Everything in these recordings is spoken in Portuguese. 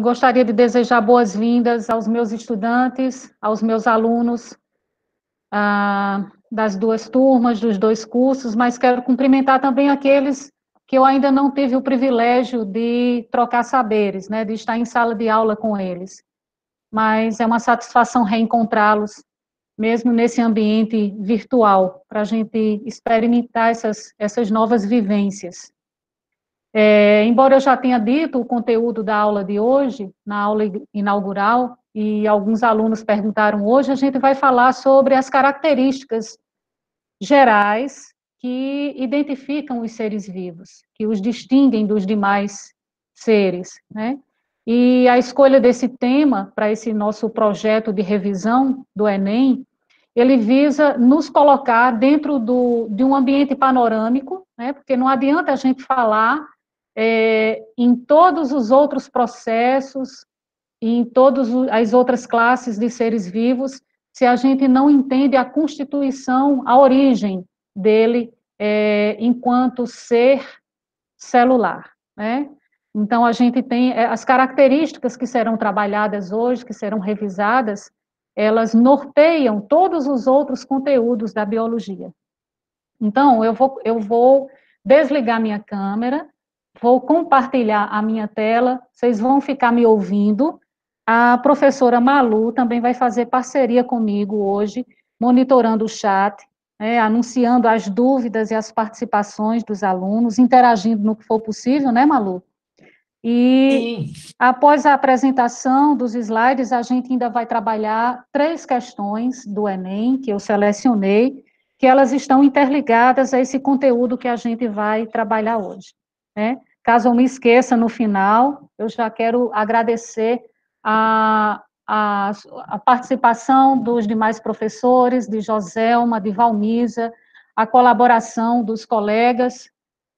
Eu gostaria de desejar boas-vindas aos meus estudantes, aos meus alunos das duas turmas, dos dois cursos, mas quero cumprimentar também aqueles que eu ainda não tive o privilégio de trocar saberes, né, de estar em sala de aula com eles. Mas é uma satisfação reencontrá-los, mesmo nesse ambiente virtual, para a gente experimentar essas novas vivências. Embora eu já tenha dito o conteúdo da aula de hoje, na aula inaugural, e alguns alunos perguntaram hoje, a gente vai falar sobre as características gerais que identificam os seres vivos, que os distinguem dos demais seres, né? E a escolha desse tema para esse nosso projeto de revisão do Enem, ele visa nos colocar dentro de um ambiente panorâmico, né? Porque não adianta a gente falar em todos os outros processos, em todas as outras classes de seres vivos, se a gente não entende a constituição, a origem dele enquanto ser celular, né? Então, a gente tem as características que serão trabalhadas hoje, que serão revisadas, elas norteiam todos os outros conteúdos da biologia. Então, eu vou desligar minha câmera, vou compartilhar a minha tela, vocês vão ficar me ouvindo. A professora Malu também vai fazer parceria comigo hoje, monitorando o chat, anunciando as dúvidas e as participações dos alunos, interagindo no que for possível, né, Malu? E após a apresentação dos slides, a gente ainda vai trabalhar 3 questões do Enem, que eu selecionei, que elas estão interligadas a esse conteúdo que a gente vai trabalhar hoje, né? Caso eu me esqueça no final, eu já quero agradecer a participação dos demais professores, de Joselma, de Valmisa, a colaboração dos colegas,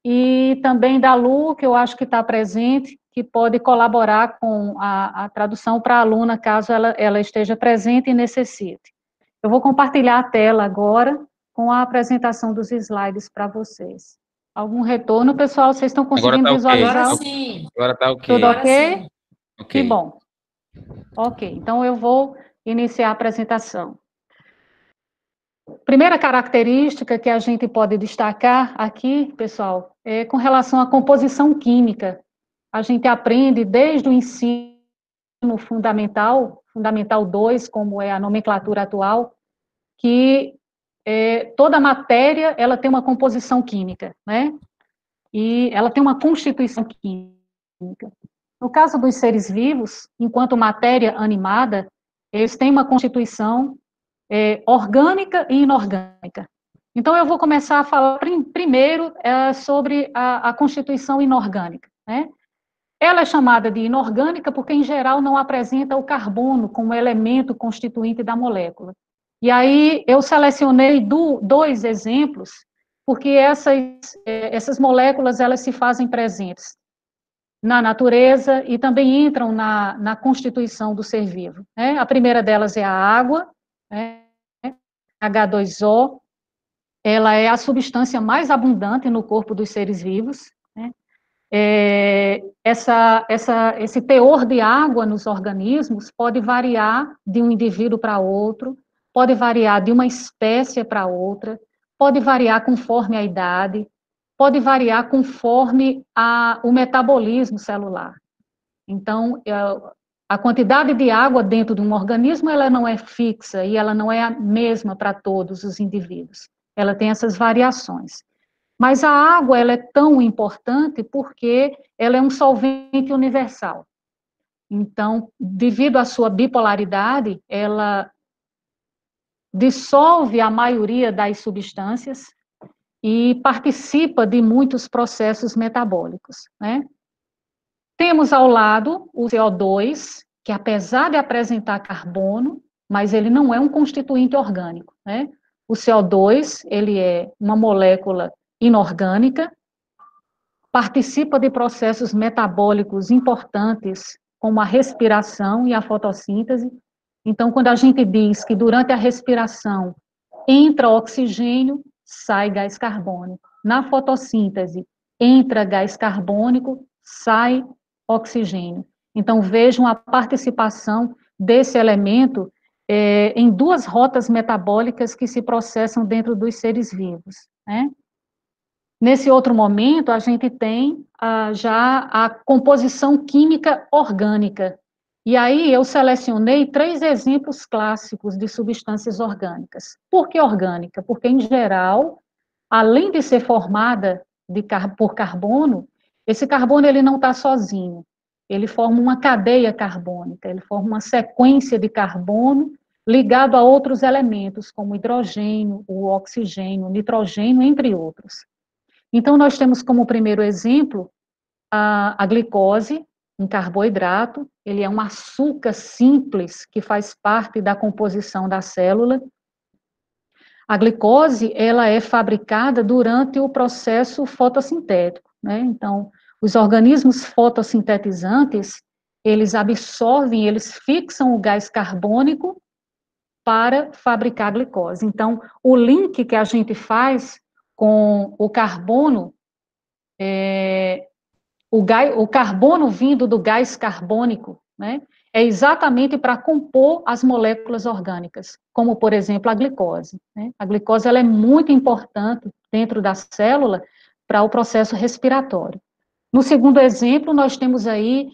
e também da Lu, que eu acho que está presente, que pode colaborar com a tradução para a aluna, caso ela esteja presente e necessite. Eu vou compartilhar a tela agora, com a apresentação dos slides para vocês. Algum retorno, pessoal? Vocês estão conseguindo visualizar? Agora sim. Agora está ok. Tudo ok? Ok. Que bom. Ok, então eu vou iniciar a apresentação. Primeira característica que a gente pode destacar aqui, pessoal, é com relação à composição química. A gente aprende desde o ensino Fundamental 2, como é a nomenclatura atual, que toda matéria ela tem uma composição química, né? E ela tem uma constituição química. No caso dos seres vivos, enquanto matéria animada, eles têm uma constituição orgânica e inorgânica. Então, eu vou começar a falar primeiro sobre a constituição inorgânica, né? Ela é chamada de inorgânica porque, em geral, não apresenta o carbono como elemento constituinte da molécula. E aí, eu selecionei 2 exemplos, porque essas moléculas, elas se fazem presentes na natureza e também entram na constituição do ser vivo, né? A primeira delas é a água, né? H2O, ela é a substância mais abundante no corpo dos seres vivos, né? Esse teor de água nos organismos pode variar de um indivíduo para outro, pode variar de uma espécie para outra, pode variar conforme a idade, pode variar conforme o metabolismo celular. Então, a quantidade de água dentro de um organismo, ela não é fixa e ela não é a mesma para todos os indivíduos. Ela tem essas variações. Mas a água, ela é tão importante porque ela é um solvente universal. Então, devido à sua bipolaridade, ela dissolve a maioria das substâncias e participa de muitos processos metabólicos, né? Temos ao lado o CO2, que apesar de apresentar carbono, mas ele não é um constituinte orgânico, né? O CO2, ele é uma molécula inorgânica, participa de processos metabólicos importantes, como a respiração e a fotossíntese. Então, quando a gente diz que durante a respiração entra oxigênio, sai gás carbônico. Na fotossíntese, entra gás carbônico, sai oxigênio. Então, vejam a participação desse elemento em duas rotas metabólicas que se processam dentro dos seres vivos, né? Nesse outro momento, a gente tem já a composição química orgânica. E aí eu selecionei 3 exemplos clássicos de substâncias orgânicas. Por que orgânica? Porque, em geral, além de ser formada por carbono, esse carbono ele não está sozinho. Ele forma uma cadeia carbônica, ele forma uma sequência de carbono ligado a outros elementos, como o hidrogênio, o oxigênio, o nitrogênio, entre outros. Então, nós temos como primeiro exemplo a glicose, um carboidrato, ele é um açúcar simples que faz parte da composição da célula. A glicose, ela é fabricada durante o processo fotossintético, né? Então, os organismos fotossintetizantes, eles absorvem, eles fixam o gás carbônico para fabricar a glicose. Então, o link que a gente faz com o carbono, o carbono vindo do gás carbônico, né, é exatamente para compor as moléculas orgânicas, como, por exemplo, a glicose, né? A glicose ela é muito importante dentro da célula para o processo respiratório. No segundo exemplo, nós temos aí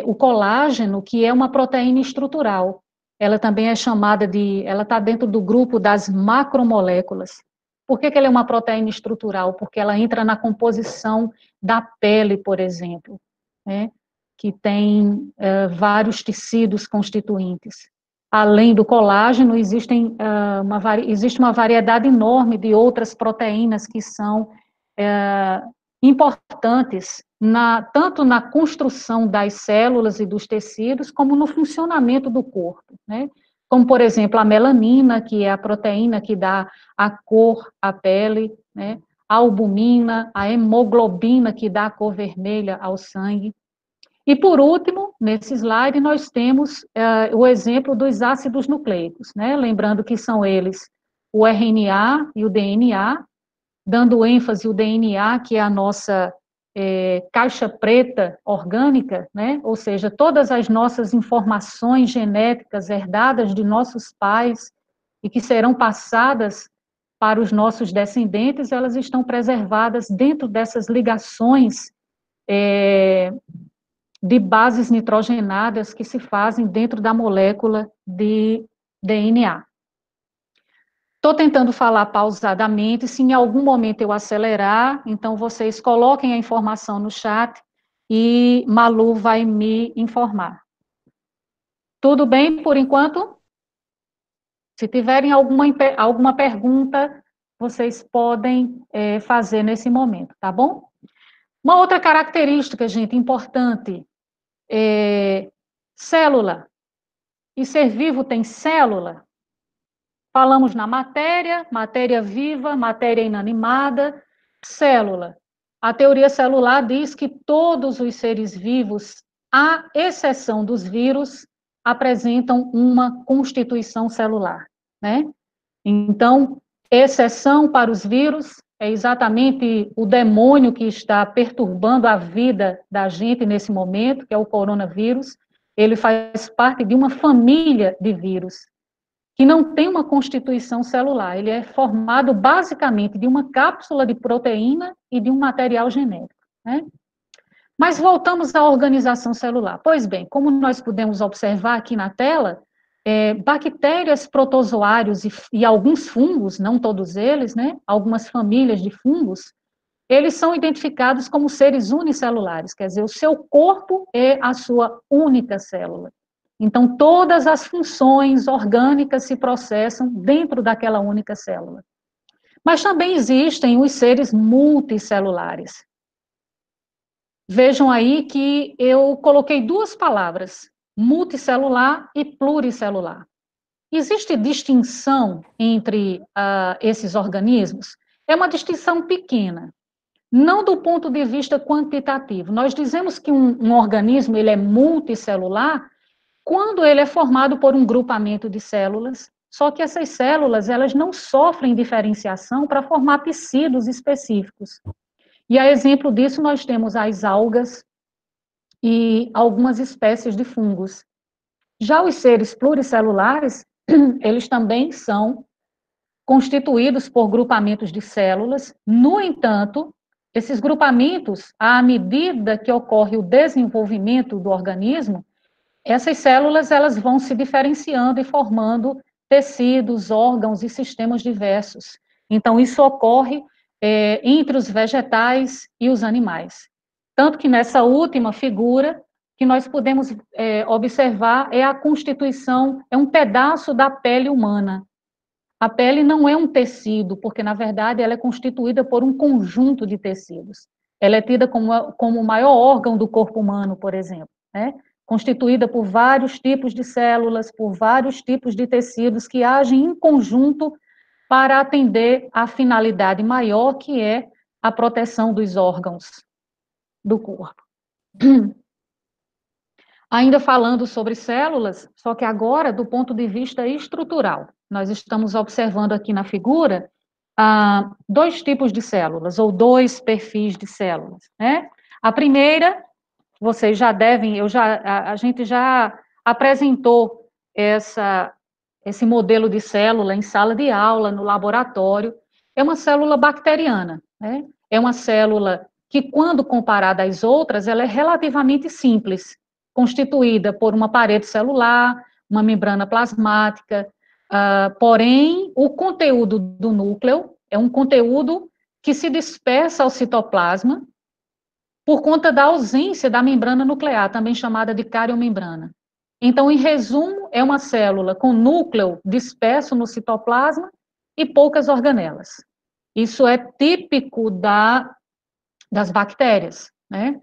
o colágeno, que é uma proteína estrutural. Ela também é chamada ela está dentro do grupo das macromoléculas. Por que ela é uma proteína estrutural? Porque ela entra na composição da pele, por exemplo, né? Que tem vários tecidos constituintes. Além do colágeno, existe uma variedade enorme de outras proteínas que são importantes tanto na construção das células e dos tecidos, como no funcionamento do corpo, né? Como, por exemplo, a melanina, que é a proteína que dá a cor à pele, né? A albumina, a hemoglobina, que dá a cor vermelha ao sangue. E, por último, nesse slide, nós temos o exemplo dos ácidos nucleicos, né? Lembrando que são eles o RNA e o DNA, dando ênfase ao DNA, que é a nossa caixa preta orgânica, né? Ou seja, todas as nossas informações genéticas herdadas de nossos pais e que serão passadas para os nossos descendentes, elas estão preservadas dentro dessas ligações de bases nitrogenadas que se fazem dentro da molécula de DNA. Estou tentando falar pausadamente, se em algum momento eu acelerar, então vocês coloquem a informação no chat e Malu vai me informar. Tudo bem por enquanto? Se tiverem alguma pergunta, vocês podem fazer nesse momento, tá bom? Uma outra característica, gente, importante, célula. E ser vivo tem célula? Falamos na matéria viva, matéria inanimada, célula. A teoria celular diz que todos os seres vivos, à exceção dos vírus, apresentam uma constituição celular, né? Então, exceção para os vírus é exatamente o demônio que está perturbando a vida da gente nesse momento, que é o coronavírus. Ele faz parte de uma família de vírus que não tem uma constituição celular. Ele é formado basicamente de uma cápsula de proteína e de um material genético, né? Mas voltamos à organização celular. Pois bem, como nós podemos observar aqui na tela, bactérias, protozoários e alguns fungos, não todos eles, né? Algumas famílias de fungos, eles são identificados como seres unicelulares, quer dizer, o seu corpo é a sua única célula. Então, todas as funções orgânicas se processam dentro daquela única célula. Mas também existem os seres multicelulares. Vejam aí que eu coloquei 2 palavras, multicelular e pluricelular. Existe distinção entre esses organismos? É uma distinção pequena, não do ponto de vista quantitativo. Nós dizemos que um organismo ele é multicelular quando ele é formado por um grupamento de células, só que essas células elas não sofrem diferenciação para formar tecidos específicos. E a exemplo disso nós temos as algas, e algumas espécies de fungos. Já os seres pluricelulares, eles também são constituídos por grupamentos de células. No entanto, esses grupamentos, à medida que ocorre o desenvolvimento do organismo, essas células elas vão se diferenciando e formando tecidos, órgãos e sistemas diversos. Então, isso ocorre entre os vegetais e os animais. Tanto que nessa última figura, que nós podemos observar é a constituição, é um pedaço da pele humana. A pele não é um tecido, porque, na verdade, ela é constituída por um conjunto de tecidos. Ela é tida como o maior órgão do corpo humano, por exemplo, né? Constituída por vários tipos de células, por vários tipos de tecidos que agem em conjunto para atender à finalidade maior, que é a proteção dos órgãos do corpo. Ainda falando sobre células, só que agora do ponto de vista estrutural. Nós estamos observando aqui na figura dois tipos de células, ou dois perfis de células, né? A primeira, vocês já devem, a gente já apresentou esse modelo de célula em sala de aula, no laboratório. É uma célula bacteriana, né? É uma célula que, quando comparada às outras, ela é relativamente simples, constituída por uma parede celular, uma membrana plasmática, porém, o conteúdo do núcleo é um conteúdo que se dispersa ao citoplasma por conta da ausência da membrana nuclear, também chamada de cariomembrana. Então, em resumo, é uma célula com núcleo disperso no citoplasma e poucas organelas. Isso é típico das bactérias, né?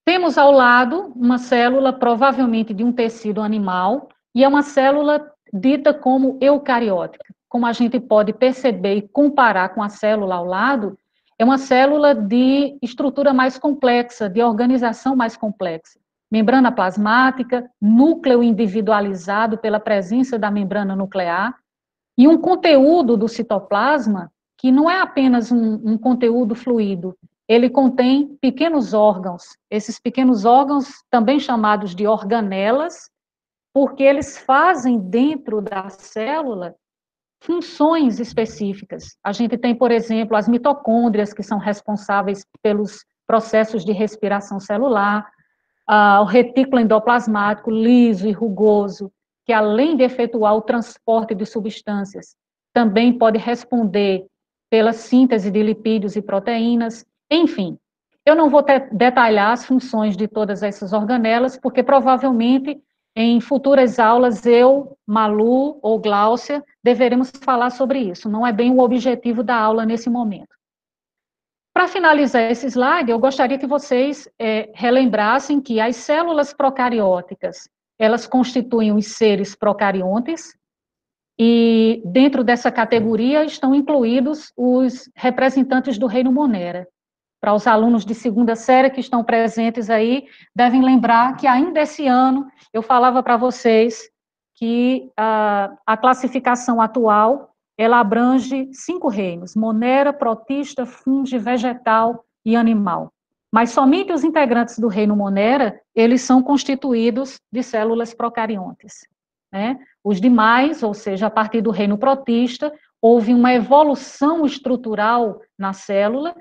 Temos ao lado uma célula, provavelmente de um tecido animal, e é uma célula dita como eucariótica. Como a gente pode perceber e comparar com a célula ao lado, é uma célula de estrutura mais complexa, de organização mais complexa. Membrana plasmática, núcleo individualizado pela presença da membrana nuclear, e um conteúdo do citoplasma que não é apenas um conteúdo fluido, ele contém pequenos órgãos. Esses pequenos órgãos, também chamados de organelas, porque eles fazem dentro da célula funções específicas. A gente tem, por exemplo, as mitocôndrias, que são responsáveis pelos processos de respiração celular, o retículo endoplasmático liso e rugoso, que além de efetuar o transporte de substâncias, também pode responder pela síntese de lipídios e proteínas, enfim. Eu não vou detalhar as funções de todas essas organelas, porque provavelmente em futuras aulas eu, Malu ou Gláucia deveremos falar sobre isso. Não é bem o objetivo da aula nesse momento. Para finalizar esse slide, eu gostaria que vocês relembrassem que as células procarióticas, elas constituem os seres procariontes, e dentro dessa categoria estão incluídos os representantes do reino Monera. Para os alunos de segunda série que estão presentes aí, devem lembrar que ainda esse ano eu falava para vocês que a classificação atual ela abrange 5 reinos: Monera, protista, fungi, vegetal e animal. Mas somente os integrantes do reino Monera, eles são constituídos de células procariontes, né? Os demais, ou seja, a partir do reino protista, houve uma evolução estrutural na célula,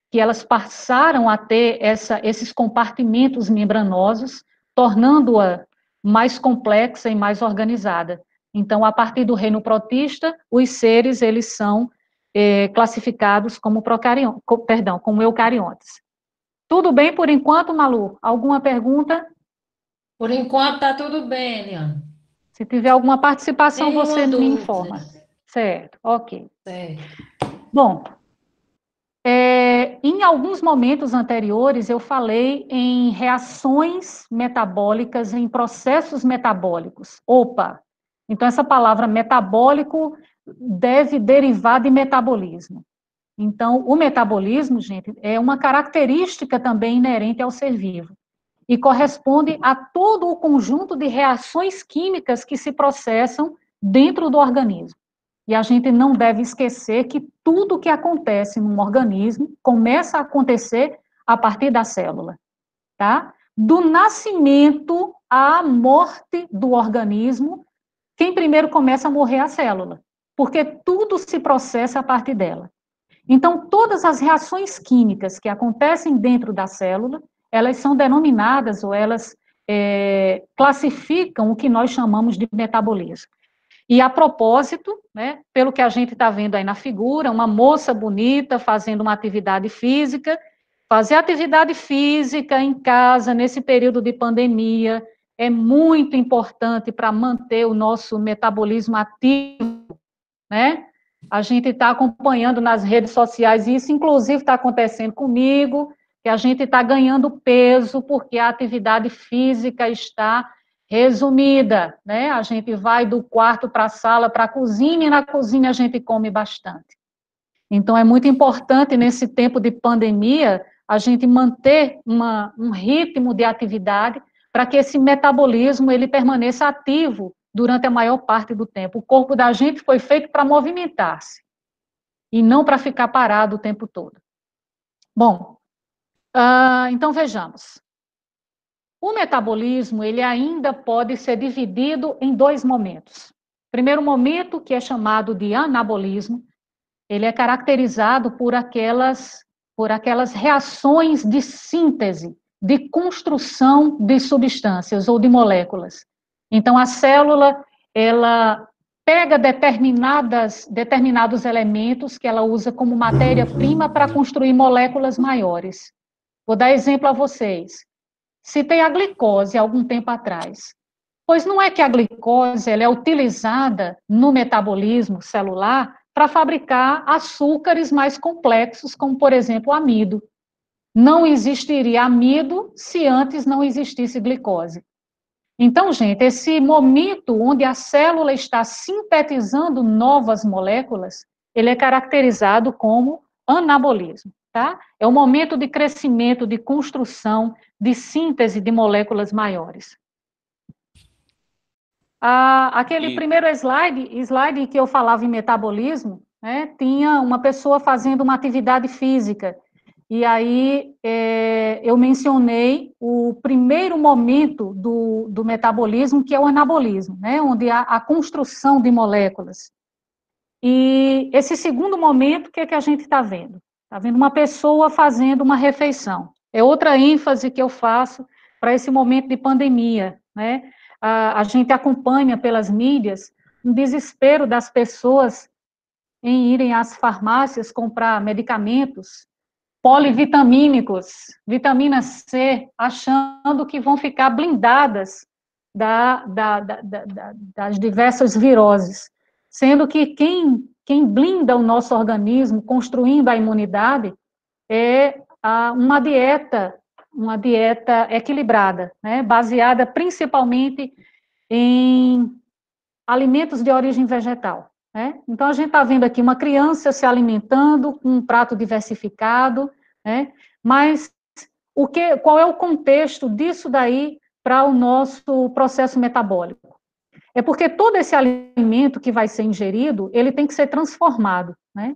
que elas passaram a ter esses compartimentos membranosos, tornando-a mais complexa e mais organizada. Então, a partir do reino protista, os seres, eles são classificados como como eucariontes. Tudo bem por enquanto, Malu? Alguma pergunta? Por enquanto está tudo bem, Eliane. Se tiver alguma participação, você Nenhuma me dúvida. informa. Certo, ok. Certo. Bom, em alguns momentos anteriores, eu falei em reações metabólicas, em processos metabólicos. Opa! Então, essa palavra metabólico deve derivar de metabolismo. Então, o metabolismo, gente, é uma característica também inerente ao ser vivo e corresponde a todo o conjunto de reações químicas que se processam dentro do organismo. E a gente não deve esquecer que tudo que acontece num organismo começa a acontecer a partir da célula, tá? do nascimento à morte do organismo, quem primeiro começa a morrer é a célula, porque tudo se processa a partir dela. Então, todas as reações químicas que acontecem dentro da célula, elas são denominadas, ou elas classificam o que nós chamamos de metabolismo. E a propósito, né, pelo que a gente está vendo aí na figura, uma moça bonita fazendo uma atividade física, fazer atividade física em casa, nesse período de pandemia, é muito importante para manter o nosso metabolismo ativo, né? A gente está acompanhando nas redes sociais, e isso inclusive está acontecendo comigo, que a gente está ganhando peso porque a atividade física está resumida, né? A gente vai do quarto para a sala, para a cozinha, e na cozinha a gente come bastante. Então, é muito importante, nesse tempo de pandemia, a gente manter um ritmo de atividade para que esse metabolismo ele permaneça ativo durante a maior parte do tempo. O corpo da gente foi feito para movimentar-se, e não para ficar parado o tempo todo. Bom, então vejamos. O metabolismo, ele ainda pode ser dividido em dois momentos. Primeiro momento, que é chamado de anabolismo, ele é caracterizado por aquelas reações de síntese, de construção de substâncias ou de moléculas. Então, a célula, ela pega determinados elementos que ela usa como matéria-prima para construir moléculas maiores. Vou dar exemplo a vocês. Citei a glicose algum tempo atrás. Pois não é que a glicose ela é utilizada no metabolismo celular para fabricar açúcares mais complexos, como, por exemplo, o amido. Não existiria amido se antes não existisse glicose. Então, gente, esse momento onde a célula está sintetizando novas moléculas, ele é caracterizado como anabolismo, tá? É o momento de crescimento, de construção, de síntese de moléculas maiores. Aquele primeiro slide que eu falava em metabolismo, né, tinha uma pessoa fazendo uma atividade física, e aí eu mencionei o primeiro momento do metabolismo, que é o anabolismo, né, onde há a construção de moléculas. E esse segundo momento, o que é que a gente está vendo? Está vendo uma pessoa fazendo uma refeição. É outra ênfase que eu faço para esse momento de pandemia, né? A gente acompanha pelas mídias um desespero das pessoas em irem às farmácias comprar medicamentos polivitamínicos, vitamina C, achando que vão ficar blindadas das diversas viroses, sendo que quem blinda o nosso organismo, construindo a imunidade, é uma dieta equilibrada, né, baseada principalmente em alimentos de origem vegetal, né? Então, a gente está vendo aqui uma criança se alimentando com um prato diversificado, né? Mas qual é o contexto disso daí para o nosso processo metabólico? É porque todo esse alimento que vai ser ingerido, ele tem que ser transformado, né?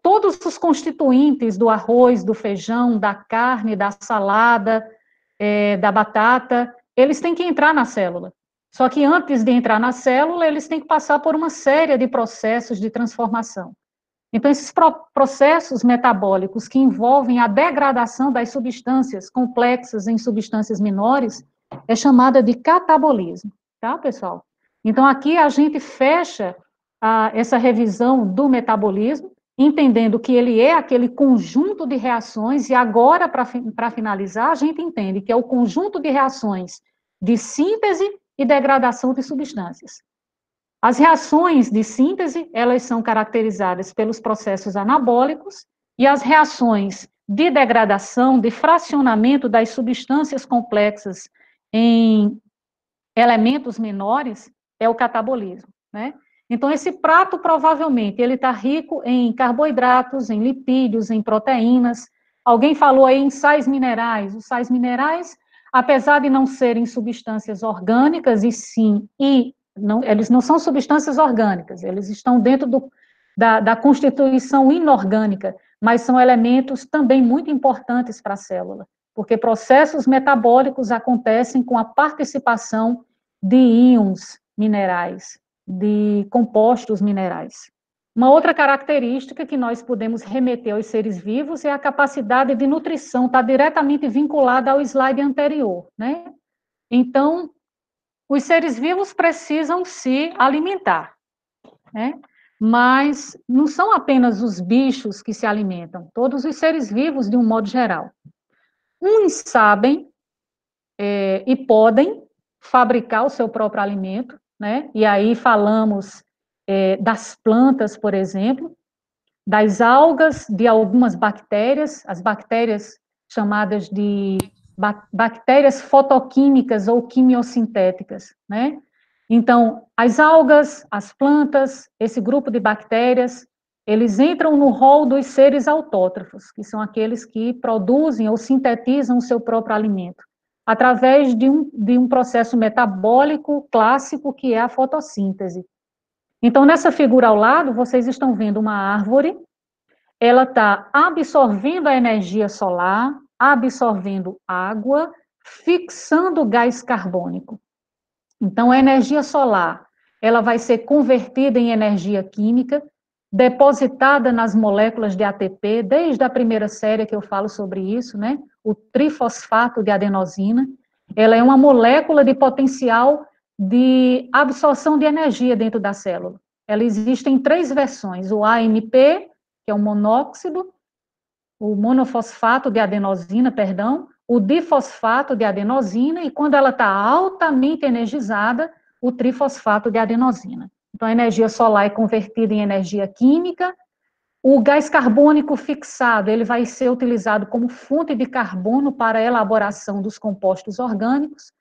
Todos os constituintes do arroz, do feijão, da carne, da salada, da batata, eles têm que entrar na célula. Só que antes de entrar na célula, eles têm que passar por uma série de processos de transformação. Então, esses processos metabólicos que envolvem a degradação das substâncias complexas em substâncias menores é chamada de catabolismo, tá, pessoal? Então, aqui a gente fecha essa revisão do metabolismo, entendendo que ele é aquele conjunto de reações, e agora, para finalizar, a gente entende que é o conjunto de reações de síntese e degradação de substâncias. As reações de síntese, elas são caracterizadas pelos processos anabólicos, e as reações de degradação, de fracionamento das substâncias complexas em elementos menores, é o catabolismo, né? Então, esse prato, provavelmente, ele está rico em carboidratos, em lipídios, em proteínas. Alguém falou aí em sais minerais. Os sais minerais, apesar de não serem substâncias orgânicas, eles não são substâncias orgânicas, eles estão dentro da constituição inorgânica, mas são elementos também muito importantes para a célula, porque processos metabólicos acontecem com a participação de íons minerais, de compostos minerais. Uma outra característica que nós podemos remeter aos seres vivos é a capacidade de nutrição, está diretamente vinculada ao slide anterior, né? Então, os seres vivos precisam se alimentar, né? Mas não são apenas os bichos que se alimentam, todos os seres vivos de um modo geral. Uns sabem e podem fabricar o seu próprio alimento, né? E aí falamos das plantas, por exemplo, das algas, de algumas bactérias, as bactérias chamadas de bactérias fotoquímicas ou quimiosintéticas, né? Então, as algas, as plantas, esse grupo de bactérias, eles entram no rol dos seres autótrofos, que são aqueles que produzem ou sintetizam o seu próprio alimento, através de um processo metabólico clássico, que é a fotossíntese. Então, nessa figura ao lado, vocês estão vendo uma árvore, ela está absorvendo a energia solar, absorvendo água, fixando gás carbônico. Então, a energia solar, ela vai ser convertida em energia química, depositada nas moléculas de ATP, desde a primeira série que eu falo sobre isso, né? O trifosfato de adenosina. Ela é uma molécula de potencial de absorção de energia dentro da célula. Ela existe em 3 versões: o AMP, que é o monóxido, o monofosfato de adenosina, perdão, o difosfato de adenosina, e quando ela está altamente energizada, o trifosfato de adenosina. Então, a energia solar é convertida em energia química. O gás carbônico fixado, ele vai ser utilizado como fonte de carbono para a elaboração dos compostos orgânicos.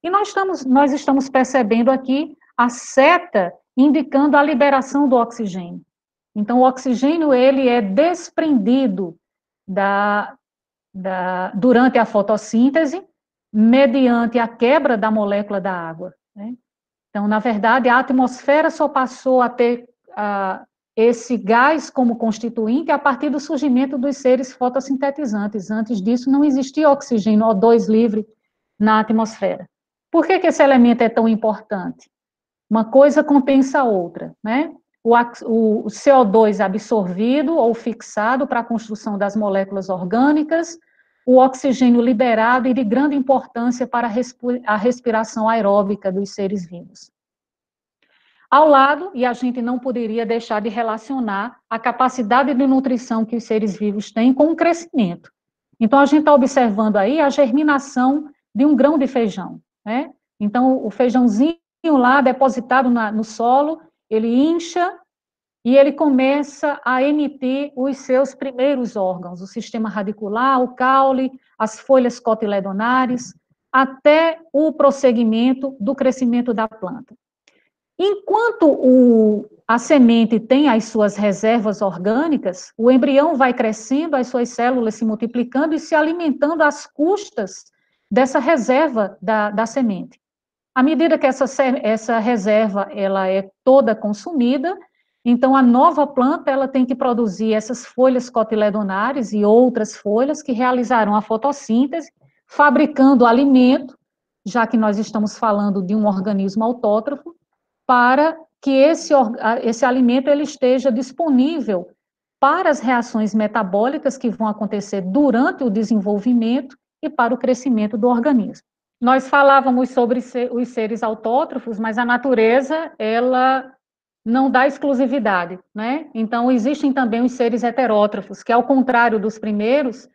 E nós estamos percebendo aqui a seta indicando a liberação do oxigênio. Então, o oxigênio, ele é desprendido durante a fotossíntese, mediante a quebra da molécula da água, né? Então, na verdade, a atmosfera só passou a ter esse gás como constituinte a partir do surgimento dos seres fotossintetizantes. Antes disso, não existia oxigênio O2 livre na atmosfera. Por que esse elemento é tão importante? Uma coisa compensa a outra, né? O CO2 absorvido ou fixado para a construção das moléculas orgânicas, o oxigênio liberado e de grande importância para a respiração aeróbica dos seres vivos. Ao lado, e a gente não poderia deixar de relacionar a capacidade de nutrição que os seres vivos têm com o crescimento. Então, a gente está observando aí a germinação de um grão de feijão, né? Então, o feijãozinho lá depositado no solo, ele incha e ele começa a emitir os seus primeiros órgãos, o sistema radicular, o caule, as folhas cotiledonares, até o prosseguimento do crescimento da planta. Enquanto a semente tem as suas reservas orgânicas, o embrião vai crescendo, as suas células se multiplicando e se alimentando às custas dessa reserva da semente. À medida que essa reserva ela é toda consumida, então a nova planta ela tem que produzir essas folhas cotiledonares e outras folhas que realizarão a fotossíntese, fabricando alimento, já que nós estamos falando de um organismo autótrofo, para que esse alimento ele esteja disponível para as reações metabólicas que vão acontecer durante o desenvolvimento e para o crescimento do organismo. Nós falávamos sobre os seres autótrofos, mas a natureza, ela não dá exclusividade, né? Então, existem também os seres heterótrofos, que ao contrário dos primeiros,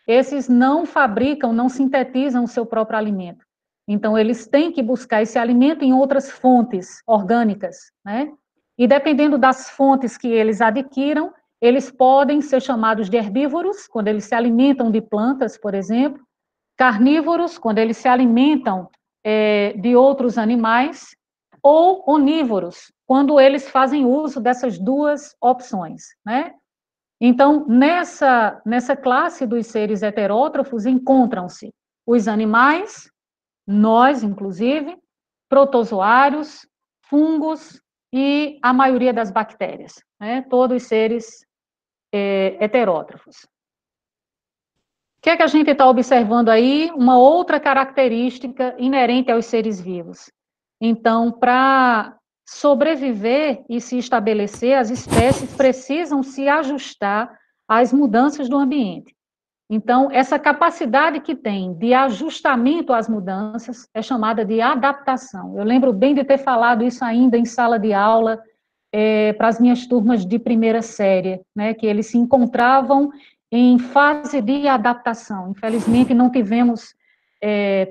esses não fabricam, não sintetizam o seu próprio alimento. Então, eles têm que buscar esse alimento em outras fontes orgânicas, né? E dependendo das fontes que eles adquiram, eles podem ser chamados de herbívoros, quando eles se alimentam de plantas, por exemplo, carnívoros, quando eles se alimentam de outros animais, ou onívoros, quando eles fazem uso dessas duas opções, né? Então, nessa classe dos seres heterótrofos, encontram-se os animais, nós, inclusive, protozoários, fungos e a maioria das bactérias, né? Todos seres heterótrofos. que é que a gente está observando aí? Uma outra característica inerente aos seres vivos. Então, para sobreviver e se estabelecer, as espécies precisam se ajustar às mudanças do ambiente. Então, essa capacidade que tem de ajustamento às mudanças é chamada de adaptação. Eu lembro bem de ter falado isso ainda em sala de aula, para as minhas turmas de primeira série, né, que eles se encontravam em fase de adaptação. Infelizmente, não tivemos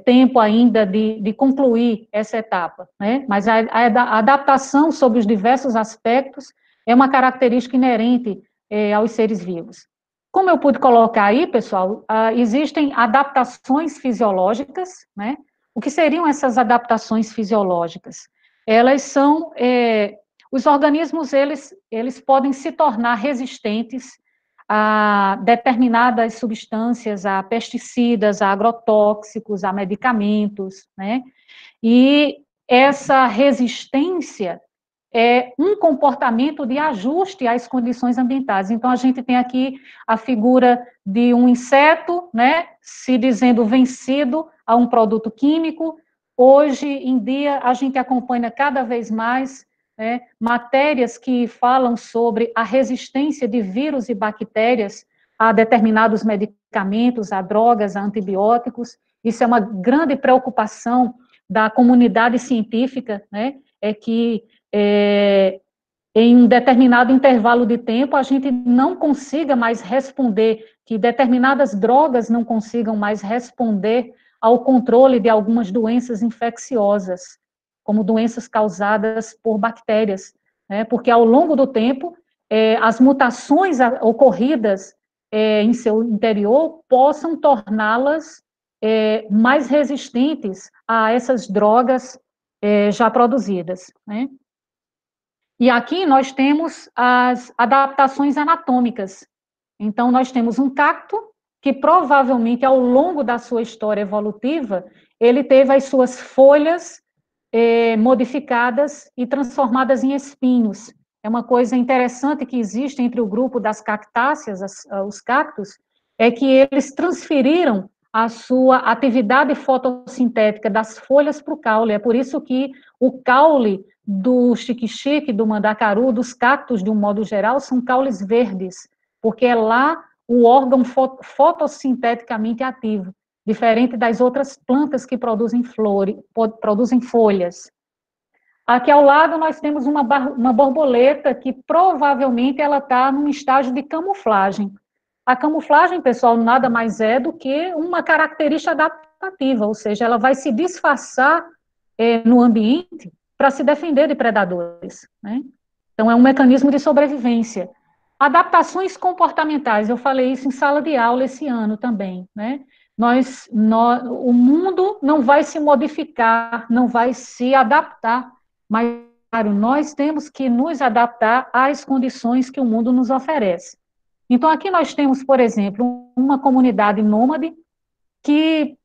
tempo ainda de concluir essa etapa, né, mas a adaptação sobre os diversos aspectos é uma característica inerente aos seres vivos. Como eu pude colocar aí, pessoal, existem adaptações fisiológicas, né? O que seriam essas adaptações fisiológicas? Elas são, os organismos, eles podem se tornar resistentes a determinadas substâncias, a pesticidas, a agrotóxicos, a medicamentos, né? E essa resistência é um comportamento de ajuste às condições ambientais. Então, a gente tem aqui a figura de um inseto, né, se dizendo vencido a um produto químico. Hoje em dia, a gente acompanha cada vez mais, né, matérias que falam sobre a resistência de vírus e bactérias a determinados medicamentos, a drogas, a antibióticos. Isso é uma grande preocupação da comunidade científica, né, é que em um determinado intervalo de tempo, a gente não consiga mais responder, que determinadas drogas não consigam mais responder ao controle de algumas doenças infecciosas, como doenças causadas por bactérias, né? Porque ao longo do tempo, as mutações ocorridas em seu interior possam torná-las mais resistentes a essas drogas já produzidas, né? E aqui nós temos as adaptações anatômicas. Então, nós temos um cacto que provavelmente, ao longo da sua história evolutiva, ele teve as suas folhas modificadas e transformadas em espinhos. É uma coisa interessante que existe entre o grupo das cactáceas, os cactos, é que eles transferiram a sua atividade fotossintética das folhas para o caule. É por isso que o caule do xique-xique, do mandacaru, dos cactos, de um modo geral, são caules verdes, porque é lá o órgão fotossinteticamente ativo, diferente das outras plantas que produzem produzem folhas. Aqui ao lado nós temos uma borboleta que provavelmente ela está num estágio de camuflagem. A camuflagem, pessoal, nada mais é do que uma característica adaptativa, ou seja, ela vai se disfarçar no ambiente para se defender de predadores, né? Então, é um mecanismo de sobrevivência. Adaptações comportamentais, eu falei isso em sala de aula esse ano também, né? O mundo não vai se modificar, não vai se adaptar, mas, claro, nós temos que nos adaptar às condições que o mundo nos oferece. Então, aqui nós temos, por exemplo, uma comunidade nômade que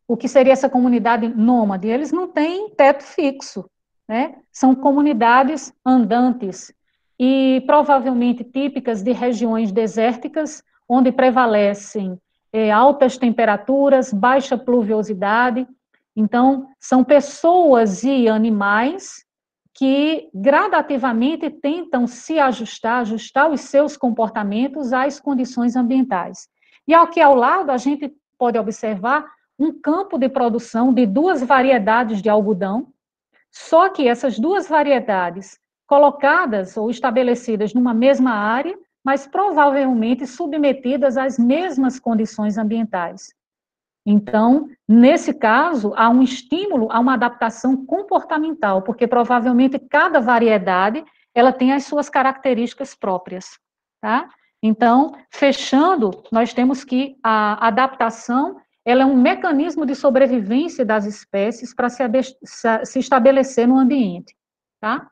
o que seria essa comunidade nômade? Eles não têm teto fixo, né? São comunidades andantes e provavelmente típicas de regiões desérticas, onde prevalecem altas temperaturas, baixa pluviosidade. Então, são pessoas e animais que gradativamente tentam se ajustar os seus comportamentos às condições ambientais. E aqui ao lado, a gente pode observar um campo de produção de duas variedades de algodão, só que essas duas variedades colocadas ou estabelecidas numa mesma área, mas provavelmente submetidas às mesmas condições ambientais. Então, nesse caso, há um estímulo a uma adaptação comportamental, porque provavelmente cada variedade ela tem as suas características próprias, tá? Então, fechando, nós temos que a adaptação ela é um mecanismo de sobrevivência das espécies para se estabelecer no ambiente, tá?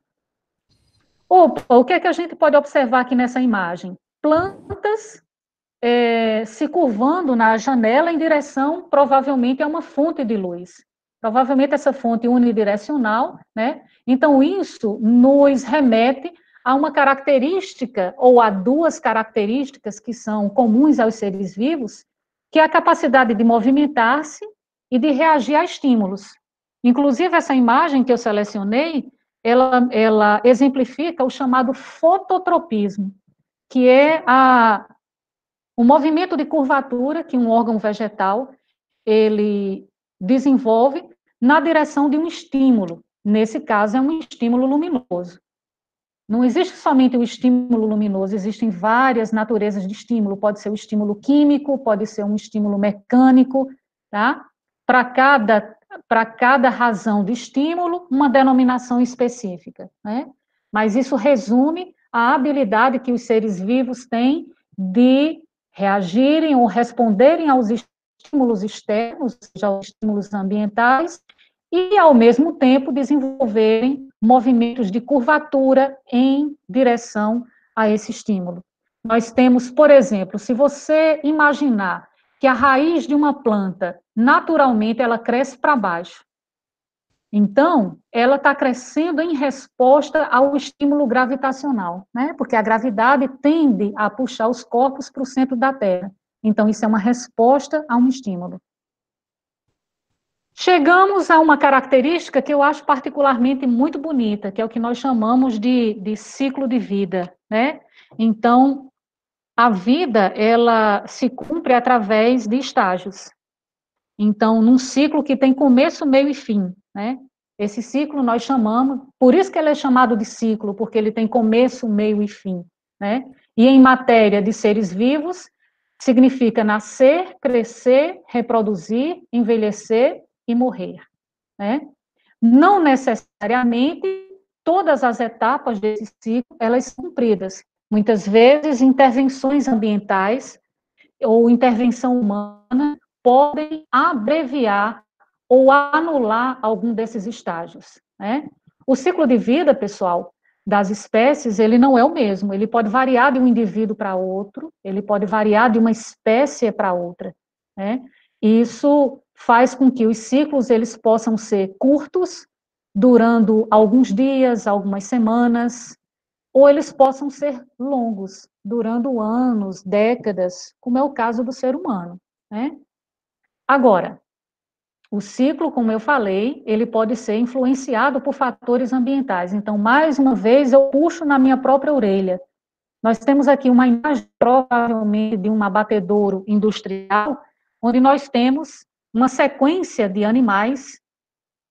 Opa, o que é que a gente pode observar aqui nessa imagem? Plantas se curvando na janela em direção, provavelmente, a uma fonte de luz. Provavelmente essa fonte unidirecional, né? Então, isso nos remete a uma característica, ou a duas características que são comuns aos seres vivos, que é a capacidade de movimentar-se e de reagir a estímulos. Inclusive, essa imagem que eu selecionei, ela exemplifica o chamado fototropismo, que é o movimento de curvatura que um órgão vegetal ele desenvolve na direção de um estímulo. Nesse caso, é um estímulo luminoso. Não existe somente o estímulo luminoso, existem várias naturezas de estímulo. Pode ser um estímulo químico, pode ser um estímulo mecânico, tá? Para cada razão de estímulo, uma denominação específica, né? Mas isso resume a habilidade que os seres vivos têm de reagirem ou responderem aos estímulos externos, seja aos estímulos ambientais, e, ao mesmo tempo, desenvolverem movimentos de curvatura em direção a esse estímulo. Nós temos, por exemplo, se você imaginar que a raiz de uma planta, naturalmente, ela cresce para baixo. Então, ela está crescendo em resposta ao estímulo gravitacional, né? Porque a gravidade tende a puxar os corpos para o centro da Terra. Então, isso é uma resposta a um estímulo. Chegamos a uma característica que eu acho particularmente muito bonita, que é o que nós chamamos de ciclo de vida, né? Então, a vida, ela se cumpre através de estágios. Então, num ciclo que tem começo, meio e fim, né? Esse ciclo nós chamamos, por isso que ele é chamado de ciclo, porque ele tem começo, meio e fim, né? E em matéria de seres vivos, significa nascer, crescer, reproduzir, envelhecer e morrer, né? Não necessariamente todas as etapas desse ciclo, elas são cumpridas. Muitas vezes, intervenções ambientais ou intervenção humana podem abreviar ou anular algum desses estágios, né? O ciclo de vida, pessoal, das espécies, ele não é o mesmo, ele pode variar de um indivíduo para outro, ele pode variar de uma espécie para outra, né? E isso faz com que os ciclos, eles possam ser curtos, durando alguns dias, algumas semanas, ou eles possam ser longos, durando anos, décadas, como é o caso do ser humano, né? Agora, o ciclo, como eu falei, ele pode ser influenciado por fatores ambientais. Então, mais uma vez, eu puxo na minha própria orelha. Nós temos aqui uma imagem, provavelmente, de um abatedouro industrial, onde nós temos uma sequência de animais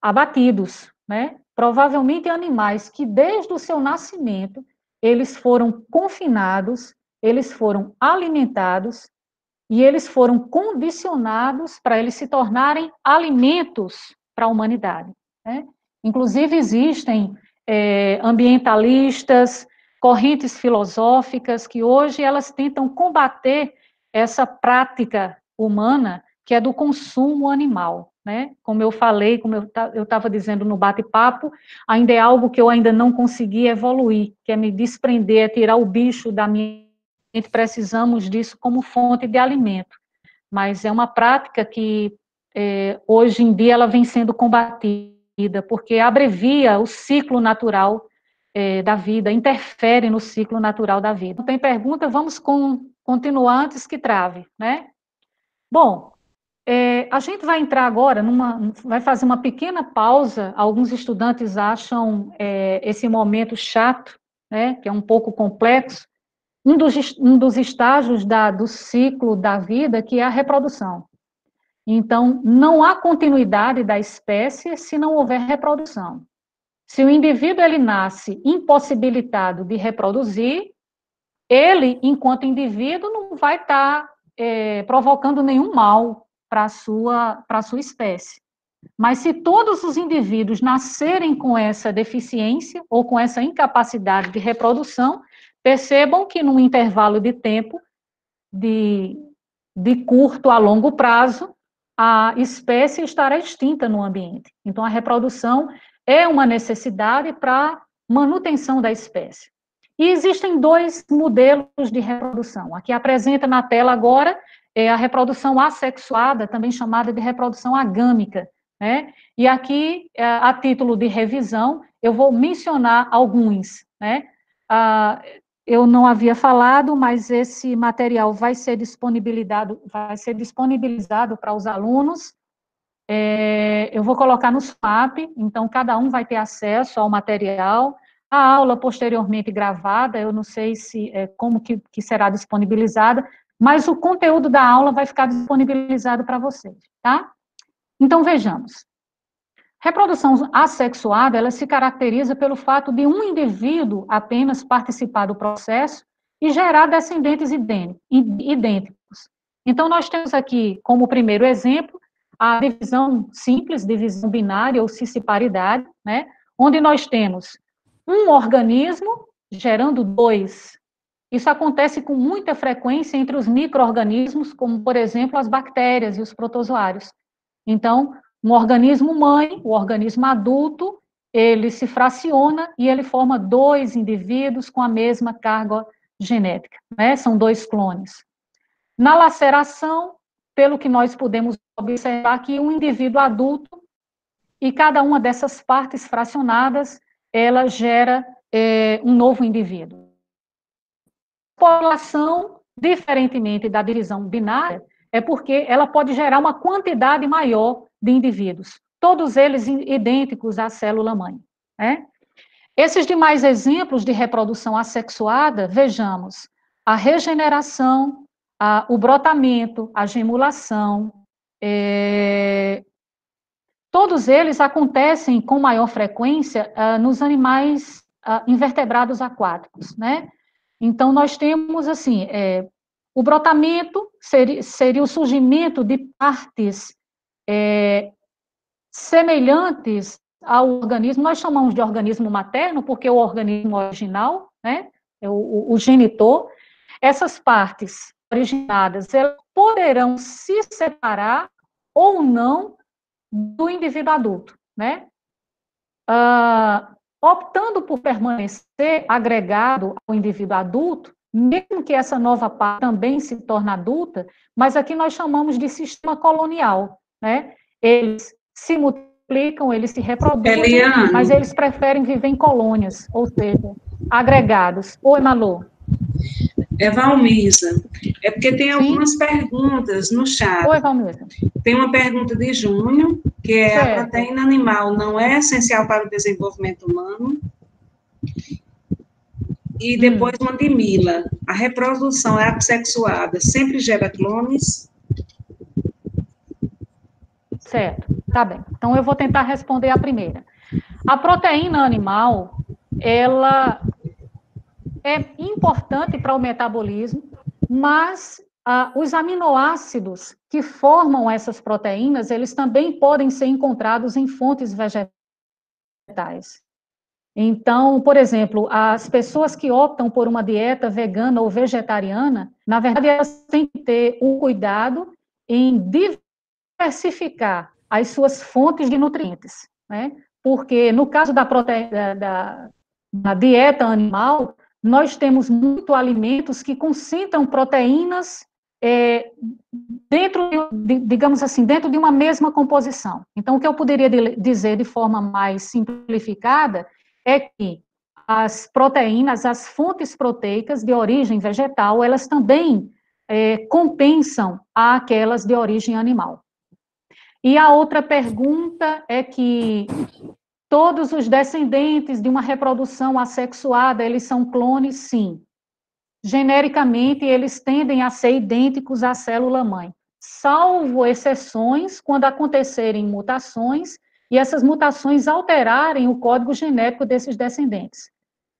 abatidos, né? Provavelmente animais que, desde o seu nascimento, eles foram confinados, eles foram alimentados, e eles foram condicionados para eles se tornarem alimentos para a humanidade, né? Inclusive, existem ambientalistas, correntes filosóficas, que hoje elas tentam combater essa prática humana, que é do consumo animal, né? Como eu falei, como eu estava dizendo no bate-papo, ainda é algo que eu ainda não consegui evoluir, que é me desprender, é tirar o bicho da minha. Precisamos disso como fonte de alimento, mas é uma prática que hoje em dia ela vem sendo combatida, porque abrevia o ciclo natural da vida, interfere no ciclo natural da vida. Não tem pergunta, vamos continuar antes que trave, né? Bom, a gente vai entrar agora vai fazer uma pequena pausa. Alguns estudantes acham esse momento chato, né? Que é um pouco complexo. Um dos estágios do ciclo da vida, que é a reprodução. Então, não há continuidade da espécie se não houver reprodução. Se o indivíduo ele nasce impossibilitado de reproduzir, ele, enquanto indivíduo, não vai estar provocando nenhum mal para a sua espécie. Mas se todos os indivíduos nascerem com essa deficiência ou com essa incapacidade de reprodução, percebam que num intervalo de tempo de curto a longo prazo, a espécie estará extinta no ambiente. Então, a reprodução é uma necessidade para manutenção da espécie. E existem dois modelos de reprodução. Aqui apresenta na tela agora a reprodução assexuada, também chamada de reprodução agâmica, né? E aqui, a título de revisão, eu vou mencionar alguns, né? eu não havia falado, mas esse material vai ser disponibilizado para os alunos. Eu vou colocar no SMAP, então cada um vai ter acesso ao material. A aula posteriormente gravada, eu não sei se como que será disponibilizada, mas o conteúdo da aula vai ficar disponibilizado para vocês, tá? Então, vejamos. Reprodução assexuada, ela se caracteriza pelo fato de um indivíduo apenas participar do processo e gerar descendentes idênticos. Então, nós temos aqui, como primeiro exemplo, a divisão simples, divisão binária ou cisparidade, né, onde nós temos um organismo gerando dois. Isso acontece com muita frequência entre os micro-organismos, como, por exemplo, as bactérias e os protozoários. Então, um organismo mãe, o organismo adulto, ele se fraciona e ele forma dois indivíduos com a mesma carga genética, né? São dois clones. Na laceração, pelo que nós podemos observar que um indivíduo adulto e cada uma dessas partes fracionadas, ela gera um novo indivíduo. População, diferentemente da divisão binária, é porque ela pode gerar uma quantidade maior de indivíduos, todos eles idênticos à célula-mãe, né? Esses demais exemplos de reprodução assexuada, vejamos, a regeneração, o brotamento, a gemulação, todos eles acontecem com maior frequência nos animais invertebrados aquáticos, né? Então, nós temos, assim, o brotamento seria o surgimento de partes semelhantes ao organismo, nós chamamos de organismo materno, porque é o organismo original, né, é o genitor. Essas partes originadas, elas poderão se separar ou não do indivíduo adulto, né? Optando por permanecer agregado ao indivíduo adulto, mesmo que essa nova parte também se torne adulta, mas aqui nós chamamos de sistema colonial, né? Eles se multiplicam, eles se reproduzem, Eliane, mas eles preferem viver em colônias, ou seja, agregados. Oi, Malu. Valmisa, é porque tem algumas perguntas no chat. Oi, Valmisa. Tem uma pergunta de Júnior, que é: certo. A proteína animal não é essencial para o desenvolvimento humano? E depois uma de Mila: a reprodução é assexuada, sempre gera clones? Certo, tá bem. Então, eu vou tentar responder a primeira. A proteína animal, ela é importante para o metabolismo, mas os aminoácidos que formam essas proteínas, eles também podem ser encontrados em fontes vegetais. Então, por exemplo, as pessoas que optam por uma dieta vegana ou vegetariana, na verdade, elas têm que ter um cuidado em diversificar as suas fontes de nutrientes, né? Porque no caso da dieta animal, nós temos muitos alimentos que concentram proteínas dentro, digamos assim, dentro de uma mesma composição. Então, o que eu poderia dizer de forma mais simplificada é que as proteínas, as fontes proteicas de origem vegetal, elas também compensam aquelas de origem animal. E a outra pergunta é que todos os descendentes de uma reprodução assexuada, eles são clones? Sim. Genericamente, eles tendem a ser idênticos à célula-mãe, salvo exceções quando acontecerem mutações e essas mutações alterarem o código genético desses descendentes,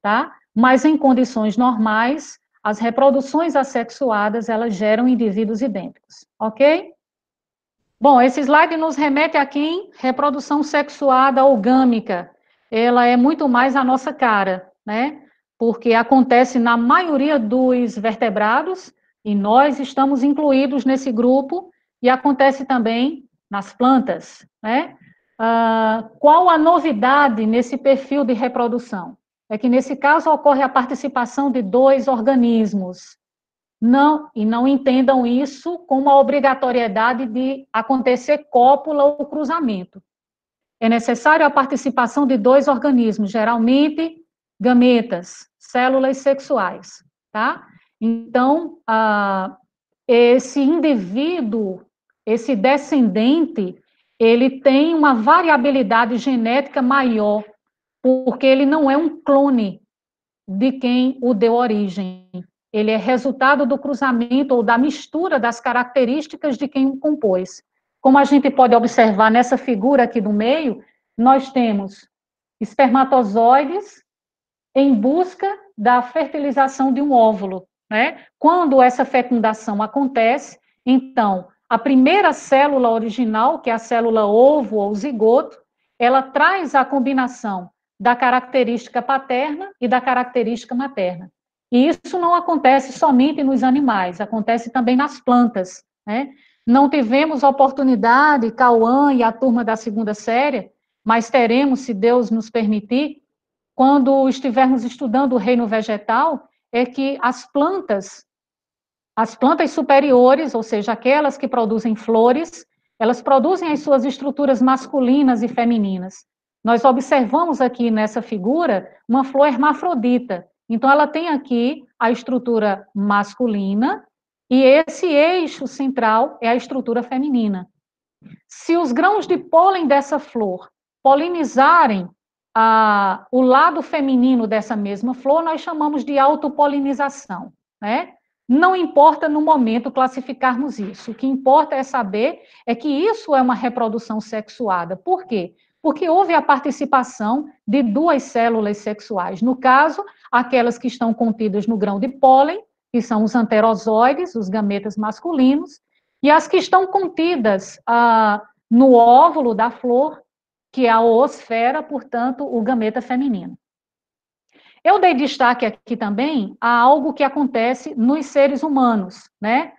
tá? Mas em condições normais, as reproduções assexuadas, elas geram indivíduos idênticos, ok? Bom, esse slide nos remete a quem? Reprodução sexuada ou gâmica. Ela é muito mais a nossa cara, né? Porque acontece na maioria dos vertebrados, e nós estamos incluídos nesse grupo, e acontece também nas plantas, né? Qual a novidade nesse perfil de reprodução? É que, nesse caso, ocorre a participação de dois organismos. Não entendam isso como a obrigatoriedade de acontecer cópula ou cruzamento. É necessário a participação de dois organismos, geralmente gametas, células sexuais, tá? Então, esse indivíduo, esse descendente, ele tem uma variabilidade genética maior, porque ele não é um clone de quem o deu origem. Ele é resultado do cruzamento ou da mistura das características de quem o compôs. Como a gente pode observar nessa figura aqui do meio, nós temos espermatozoides em busca da fertilização de um óvulo, né? Quando essa fecundação acontece, então, a primeira célula original, que é a célula ovo ou zigoto, ela traz a combinação da característica paterna e da característica materna. E isso não acontece somente nos animais, acontece também nas plantas, né? Não tivemos oportunidade, Cauã e a turma da segunda série, mas teremos, se Deus nos permitir, quando estivermos estudando o reino vegetal, é que as plantas superiores, ou seja, aquelas que produzem flores, elas produzem as suas estruturas masculinas e femininas. Nós observamos aqui nessa figura uma flor hermafrodita. Então, ela tem aqui a estrutura masculina e esse eixo central é a estrutura feminina. Se os grãos de pólen dessa flor polinizarem o lado feminino dessa mesma flor, nós chamamos de autopolinização, né? Não importa no momento classificarmos isso, o que importa é saber é que isso é uma reprodução sexuada. Por quê? Porque houve a participação de duas células sexuais, no caso, aquelas que estão contidas no grão de pólen, que são os anterozoides, os gametas masculinos, e as que estão contidas no óvulo da flor, que é a oosfera, portanto, o gameta feminino. Eu dei destaque aqui também a algo que acontece nos seres humanos, né?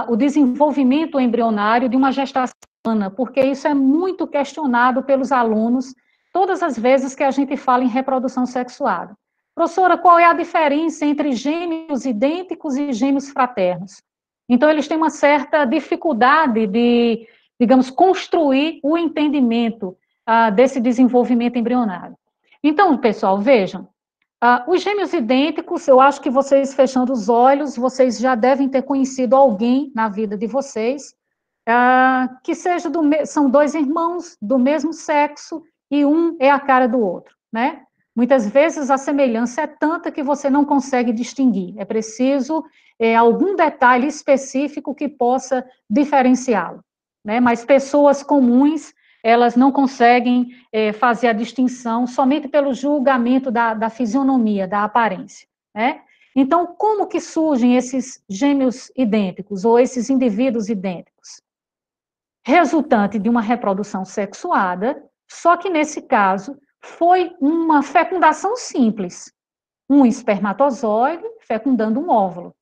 O desenvolvimento embrionário de uma gestação humana, porque isso é muito questionado pelos alunos todas as vezes que a gente fala em reprodução sexuada. Professora, qual é a diferença entre gêmeos idênticos e gêmeos fraternos? Então, eles têm uma certa dificuldade de, digamos, construir o entendimento desse desenvolvimento embrionário. Então, pessoal, vejam, os gêmeos idênticos, eu acho que vocês, fechando os olhos, vocês já devem ter conhecido alguém na vida de vocês, que são dois irmãos do mesmo sexo e um é a cara do outro, né? Muitas vezes a semelhança é tanta que você não consegue distinguir, é preciso algum detalhe específico que possa diferenciá-lo, né? Mas pessoas comuns, elas não conseguem fazer a distinção somente pelo julgamento da fisionomia, da aparência, né? Então, como que surgem esses gêmeos idênticos, ou esses indivíduos idênticos? Resultante de uma reprodução sexuada, só que nesse caso foi uma fecundação simples, um espermatozoide fecundando um óvulo.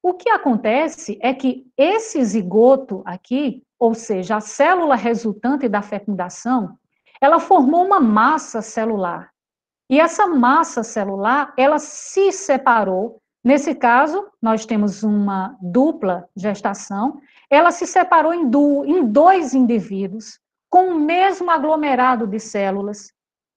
O que acontece é que esse zigoto aqui, ou seja, a célula resultante da fecundação, ela formou uma massa celular. E essa massa celular, ela se separou. Nesse caso, nós temos uma dupla gestação, ela se separou em dois indivíduos com o mesmo aglomerado de células,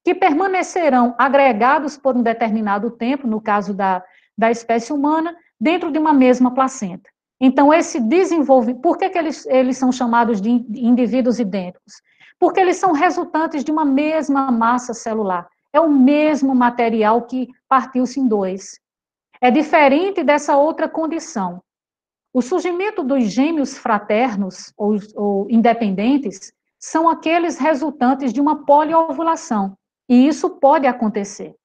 que permanecerão agregados por um determinado tempo, no caso da espécie humana, dentro de uma mesma placenta. Então, esse desenvolvimento... Por que eles são chamados de indivíduos idênticos? Porque eles são resultantes de uma mesma massa celular. É o mesmo material que partiu-se em dois. É diferente dessa outra condição. O surgimento dos gêmeos fraternos ou independentes são aqueles resultantes de uma poliovulação. E isso pode acontecer.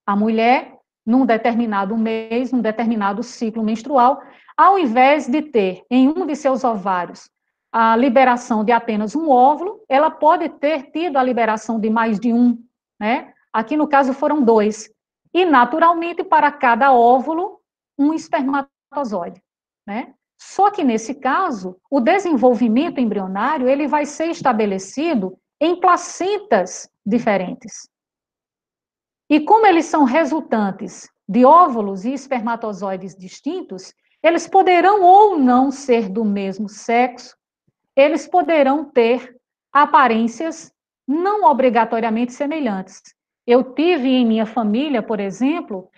A mulher, num determinado mês, num determinado ciclo menstrual, ao invés de ter em um de seus ovários a liberação de apenas um óvulo, ela pode ter tido a liberação de mais de um, né? Aqui, no caso, foram dois. E, naturalmente, para cada óvulo, um espermatozoide, né? Só que, nesse caso, o desenvolvimento embrionário ele vai ser estabelecido em placentas diferentes. E como eles são resultantes de óvulos e espermatozoides distintos, eles poderão ou não ser do mesmo sexo, eles poderão ter aparências não obrigatoriamente semelhantes. Eu tive em minha família, por exemplo,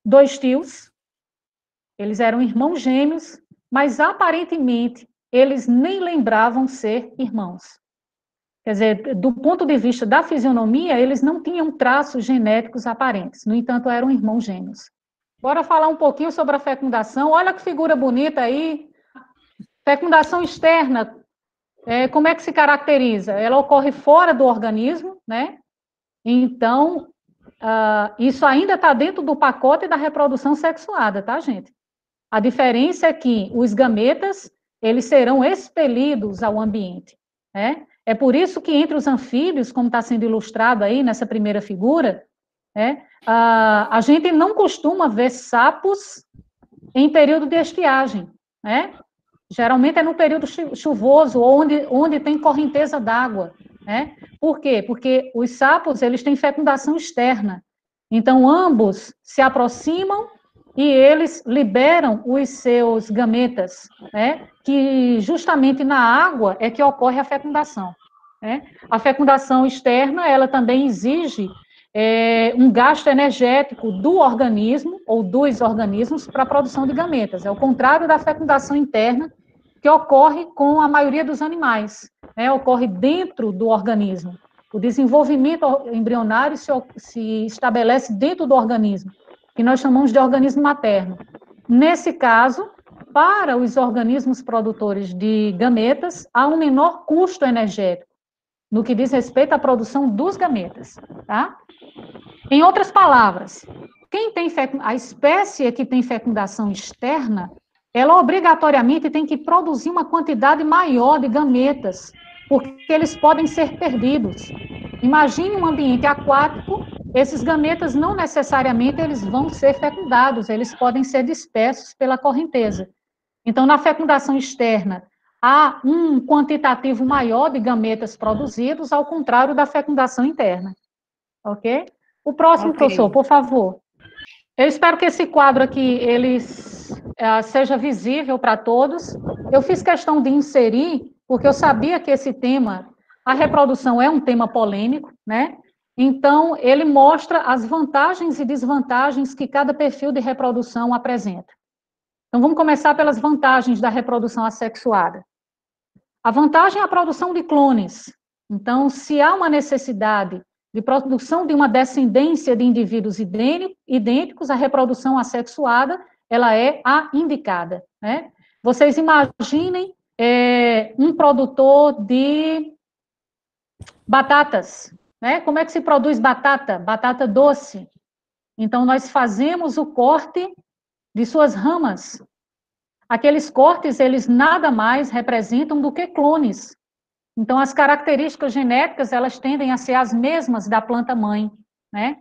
2 tios, eles eram irmãos gêmeos, mas aparentemente eles nem lembravam ser irmãos. Quer dizer, do ponto de vista da fisionomia, eles não tinham traços genéticos aparentes, no entanto, eram irmãos gêmeos. Bora falar um pouquinho sobre a fecundação. Olha que figura bonita aí. Fecundação externa, como é que se caracteriza? Ela ocorre fora do organismo, né? Então, isso ainda está dentro do pacote da reprodução sexuada, tá, gente? A diferença é que os gametas, eles serão expelidos ao ambiente, né? É por isso que entre os anfíbios, como está sendo ilustrado aí nessa primeira figura, né, a gente não costuma ver sapos em período de estiagem, né? Geralmente é no período chuvoso, onde tem correnteza d'água, né? Por quê? Porque os sapos, eles têm fecundação externa. Então, ambos se aproximam e eles liberam os seus gametas, né? Que justamente na água é que ocorre a fecundação, né? A fecundação externa, ela também exige um gasto energético do organismo ou dos organismos para a produção de gametas. É o contrário da fecundação interna, que ocorre com a maioria dos animais, né? Ocorre dentro do organismo. O desenvolvimento embrionário se estabelece dentro do organismo, que nós chamamos de organismo materno. Nesse caso, para os organismos produtores de gametas, há um menor custo energético, no que diz respeito à produção dos gametas, tá? Em outras palavras, a espécie que tem fecundação externa, ela obrigatoriamente tem que produzir uma quantidade maior de gametas, porque eles podem ser perdidos. Imagine um ambiente aquático, esses gametas não necessariamente eles vão ser fecundados, eles podem ser dispersos pela correnteza. Então, na fecundação externa, há um quantitativo maior de gametas produzidos, ao contrário da fecundação interna. Ok? O próximo, professor, por favor. Eu espero que esse quadro aqui, ele seja visível para todos. Eu fiz questão de inserir, porque eu sabia que esse tema, a reprodução é um tema polêmico, né? Então, ele mostra as vantagens e desvantagens que cada perfil de reprodução apresenta. Então, vamos começar pelas vantagens da reprodução assexuada. A vantagem é a produção de clones. Então, se há uma necessidade de produção de uma descendência de indivíduos idênticos, a reprodução assexuada, ela é a indicada, né? Vocês imaginem um produtor de batatas, né? Como é que se produz batata? Batata doce. Então, nós fazemos o corte de suas ramas. Aqueles cortes, eles nada mais representam do que clones. Então, as características genéticas, elas tendem a ser as mesmas da planta-mãe, né?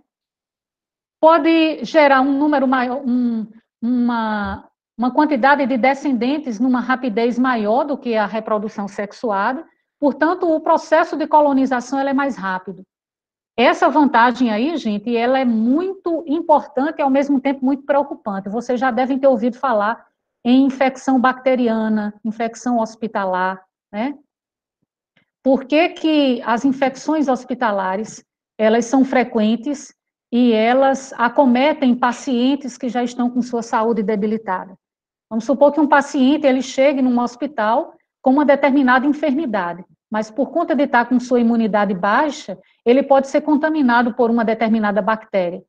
Pode gerar um número maior, uma quantidade de descendentes numa rapidez maior do que a reprodução sexuada, portanto, o processo de colonização ela é mais rápido. Essa vantagem aí, gente, ela é muito importante e, ao mesmo tempo, muito preocupante. Vocês já devem ter ouvido falar em infecção bacteriana, infecção hospitalar, né? Por que as infecções hospitalares, elas são frequentes e elas acometem pacientes que já estão com sua saúde debilitada? Vamos supor que um paciente, ele chegue num hospital com uma determinada enfermidade, mas por conta de estar com sua imunidade baixa, ele pode ser contaminado por uma determinada bactéria,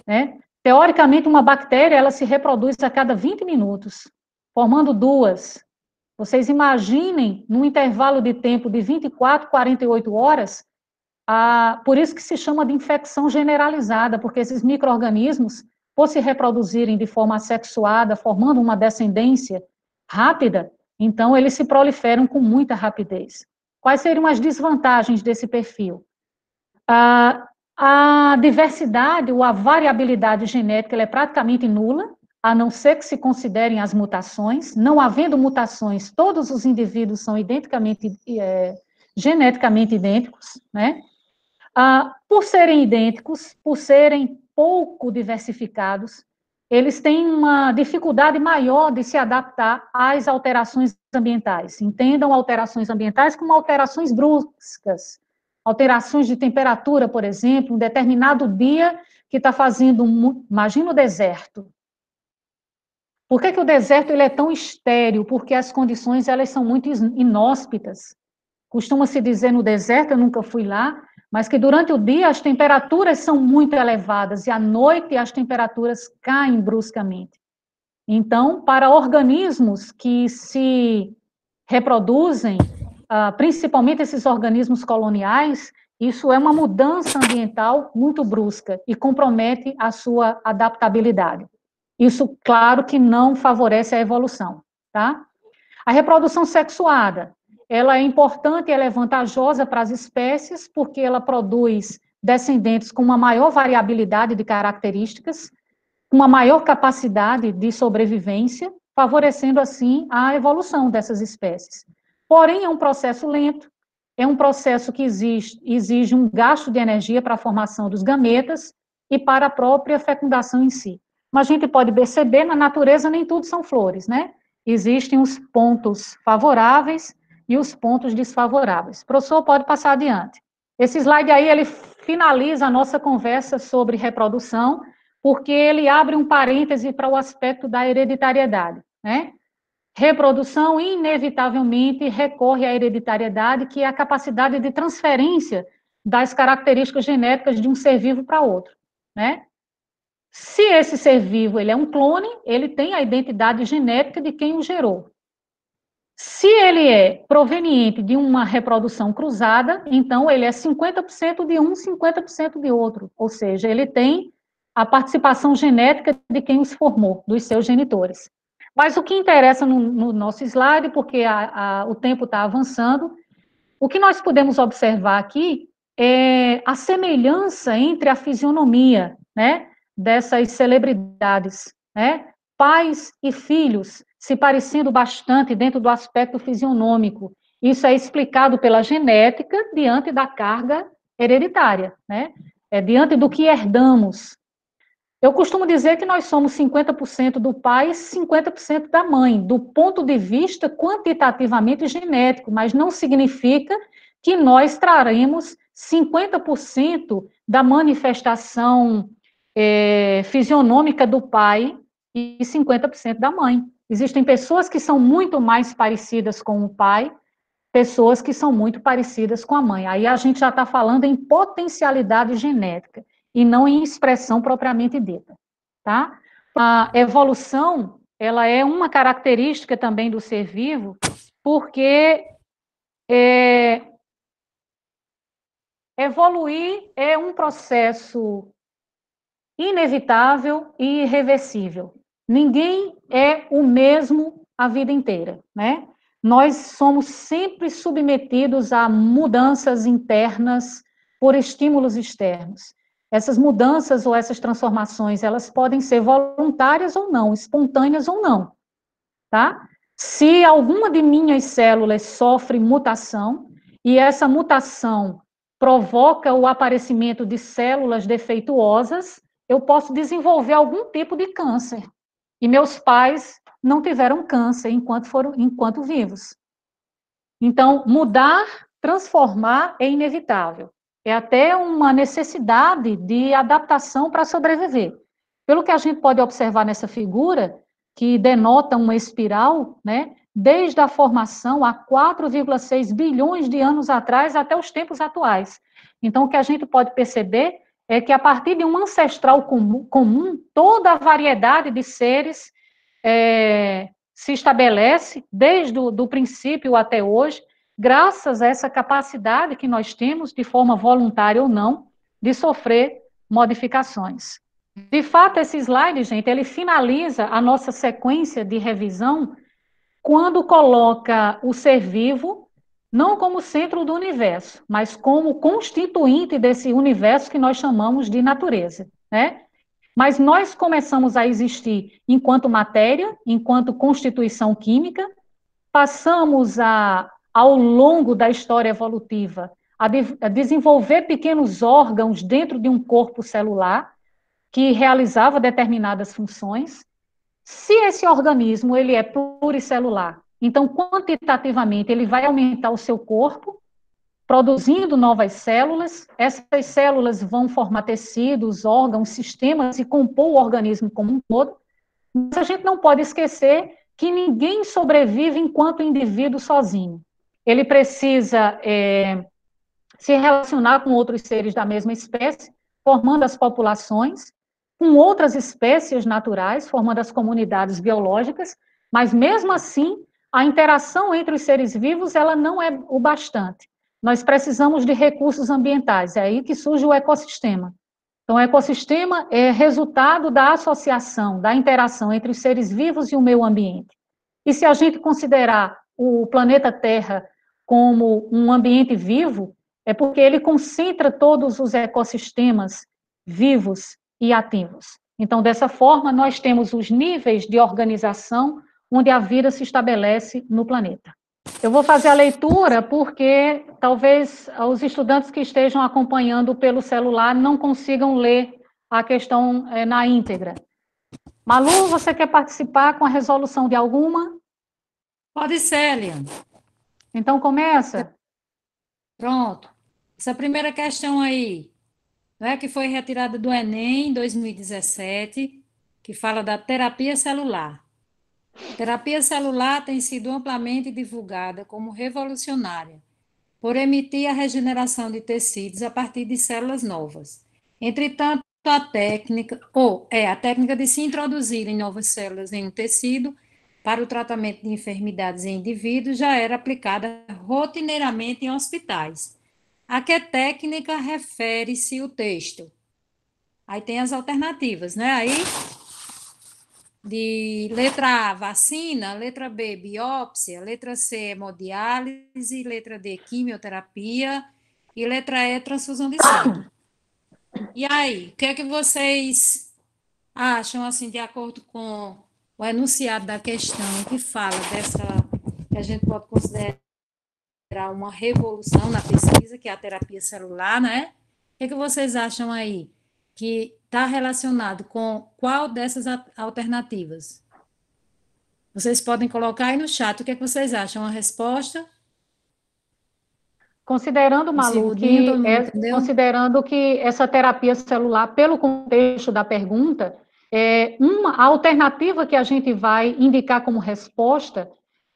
né? Teoricamente, uma bactéria, ela se reproduz a cada 20 minutos, formando 2. Vocês imaginem, num intervalo de tempo de 24, 48 horas, por isso que se chama de infecção generalizada, porque esses micro-organismos, por se reproduzirem de forma assexuada, formando uma descendência rápida, então eles se proliferam com muita rapidez. Quais seriam as desvantagens desse perfil? A diversidade ou a variabilidade genética ela é praticamente nula, a não ser que se considerem as mutações. Não havendo mutações, todos os indivíduos são geneticamente idênticos, né? Por serem idênticos, por serem pouco diversificados, eles têm uma dificuldade maior de se adaptar às alterações ambientais. Entendam alterações ambientais como alterações bruscas, alterações de temperatura, por exemplo, um determinado dia que está fazendo, imagina o deserto. Por que o deserto ele é tão estéril? Porque as condições elas são muito inóspitas. Costuma-se dizer no deserto, eu nunca fui lá, mas que durante o dia as temperaturas são muito elevadas e à noite as temperaturas caem bruscamente. Então, para organismos que se reproduzem, principalmente esses organismos coloniais, isso é uma mudança ambiental muito brusca e compromete a sua adaptabilidade. Isso, claro, que não favorece a evolução, tá? A reprodução sexuada, ela é importante e ela é vantajosa para as espécies, porque ela produz descendentes com uma maior variabilidade de características, uma maior capacidade de sobrevivência, favorecendo, assim, a evolução dessas espécies. Porém, é um processo lento, é um processo que exige um gasto de energia para a formação dos gametas e para a própria fecundação em si. Mas a gente pode perceber, na natureza nem tudo são flores, né? Existem os pontos favoráveis e os pontos desfavoráveis. O professor pode passar adiante. Esse slide aí, ele finaliza a nossa conversa sobre reprodução, porque ele abre um parêntese para o aspecto da hereditariedade, né? Reprodução, inevitavelmente, recorre à hereditariedade, que é a capacidade de transferência das características genéticas de um ser vivo para outro, né? Se esse ser vivo ele é um clone, ele tem a identidade genética de quem o gerou. Se ele é proveniente de uma reprodução cruzada, então ele é 50% de um, 50% de outro, ou seja, ele tem a participação genética de quem os formou, dos seus genitores. Mas o que interessa no nosso slide, porque o tempo está avançando, o que nós podemos observar aqui é a semelhança entre a fisionomia, né, dessas celebridades, né, pais e filhos se parecendo bastante dentro do aspecto fisionômico. Isso é explicado pela genética diante da carga hereditária, né, diante do que herdamos. Eu costumo dizer que nós somos 50% do pai e 50% da mãe, do ponto de vista quantitativamente genético, mas não significa que nós traremos 50% da manifestação fisionômica do pai e 50% da mãe. Existem pessoas que são muito mais parecidas com o pai, pessoas que são muito parecidas com a mãe. Aí a gente já está falando em potencialidade genética e não em expressão propriamente dita, tá? A evolução, ela é uma característica também do ser vivo, porque evoluir é um processo inevitável e irreversível. Ninguém é o mesmo a vida inteira, né? Nós somos sempre submetidos a mudanças internas por estímulos externos. Essas mudanças ou essas transformações, elas podem ser voluntárias ou não, espontâneas ou não, tá? Se alguma de minhas células sofre mutação, e essa mutação provoca o aparecimento de células defeituosas, eu posso desenvolver algum tipo de câncer. E meus pais não tiveram câncer enquanto vivos. Então, mudar, transformar é inevitável. É até uma necessidade de adaptação para sobreviver. Pelo que a gente pode observar nessa figura, que denota uma espiral, né, desde a formação há 4,6 bilhões de anos atrás até os tempos atuais. Então, o que a gente pode perceber é que a partir de um ancestral comum toda a variedade de seres se estabelece desde o princípio até hoje, graças a essa capacidade que nós temos, de forma voluntária ou não, de sofrer modificações. De fato, esse slide, gente, ele finaliza a nossa sequência de revisão quando coloca o ser vivo não como centro do universo, mas como constituinte desse universo que nós chamamos de natureza, né? Mas nós começamos a existir enquanto matéria, enquanto constituição química, passamos ao longo da história evolutiva a desenvolver pequenos órgãos dentro de um corpo celular que realizava determinadas funções. Se esse organismo ele é pluricelular, então quantitativamente ele vai aumentar o seu corpo, produzindo novas células, essas células vão formar tecidos, órgãos, sistemas e compor o organismo como um todo, mas a gente não pode esquecer que ninguém sobrevive enquanto indivíduo sozinho. Ele precisa se relacionar com outros seres da mesma espécie, formando as populações, com outras espécies naturais, formando as comunidades biológicas, mas mesmo assim, a interação entre os seres vivos, ela não é o bastante. Nós precisamos de recursos ambientais, é aí que surge o ecossistema. Então, o ecossistema é resultado da associação, da interação entre os seres vivos e o meio ambiente. E se a gente considerar o planeta Terra como um ambiente vivo, é porque ele concentra todos os ecossistemas vivos e ativos. Então, dessa forma, nós temos os níveis de organização onde a vida se estabelece no planeta. Eu vou fazer a leitura porque talvez os estudantes que estejam acompanhando pelo celular não consigam ler a questão na íntegra. Malu, você quer participar com a resolução de alguma? Pode ser, Eliane. Então, começa. Pronto. Essa primeira questão aí, né, que foi retirada do Enem 2017, que fala da terapia celular. Terapia celular tem sido amplamente divulgada como revolucionária, por emitir a regeneração de tecidos a partir de células novas. Entretanto, a técnica de se introduzirem novas células em um tecido para o tratamento de enfermidades em indivíduos já era aplicada rotineiramente em hospitais. A que técnica refere-se o texto? Aí tem as alternativas, né? Aí, de letra A, vacina, letra B, biópsia, letra C, hemodiálise, letra D, quimioterapia e letra E, transfusão de sangue. E aí, o que é que vocês acham, assim, de acordo com o enunciado da questão, que fala dessa, que a gente pode considerar uma revolução na pesquisa, que é a terapia celular, né? O que vocês acham aí? Que está relacionado com qual dessas alternativas? Vocês podem colocar aí no chat o que vocês acham. A resposta? Considerando, Um Malu, segundinho, todo mundo entendeu? considerando que essa terapia celular, pelo contexto da pergunta, uma alternativa que a gente vai indicar como resposta,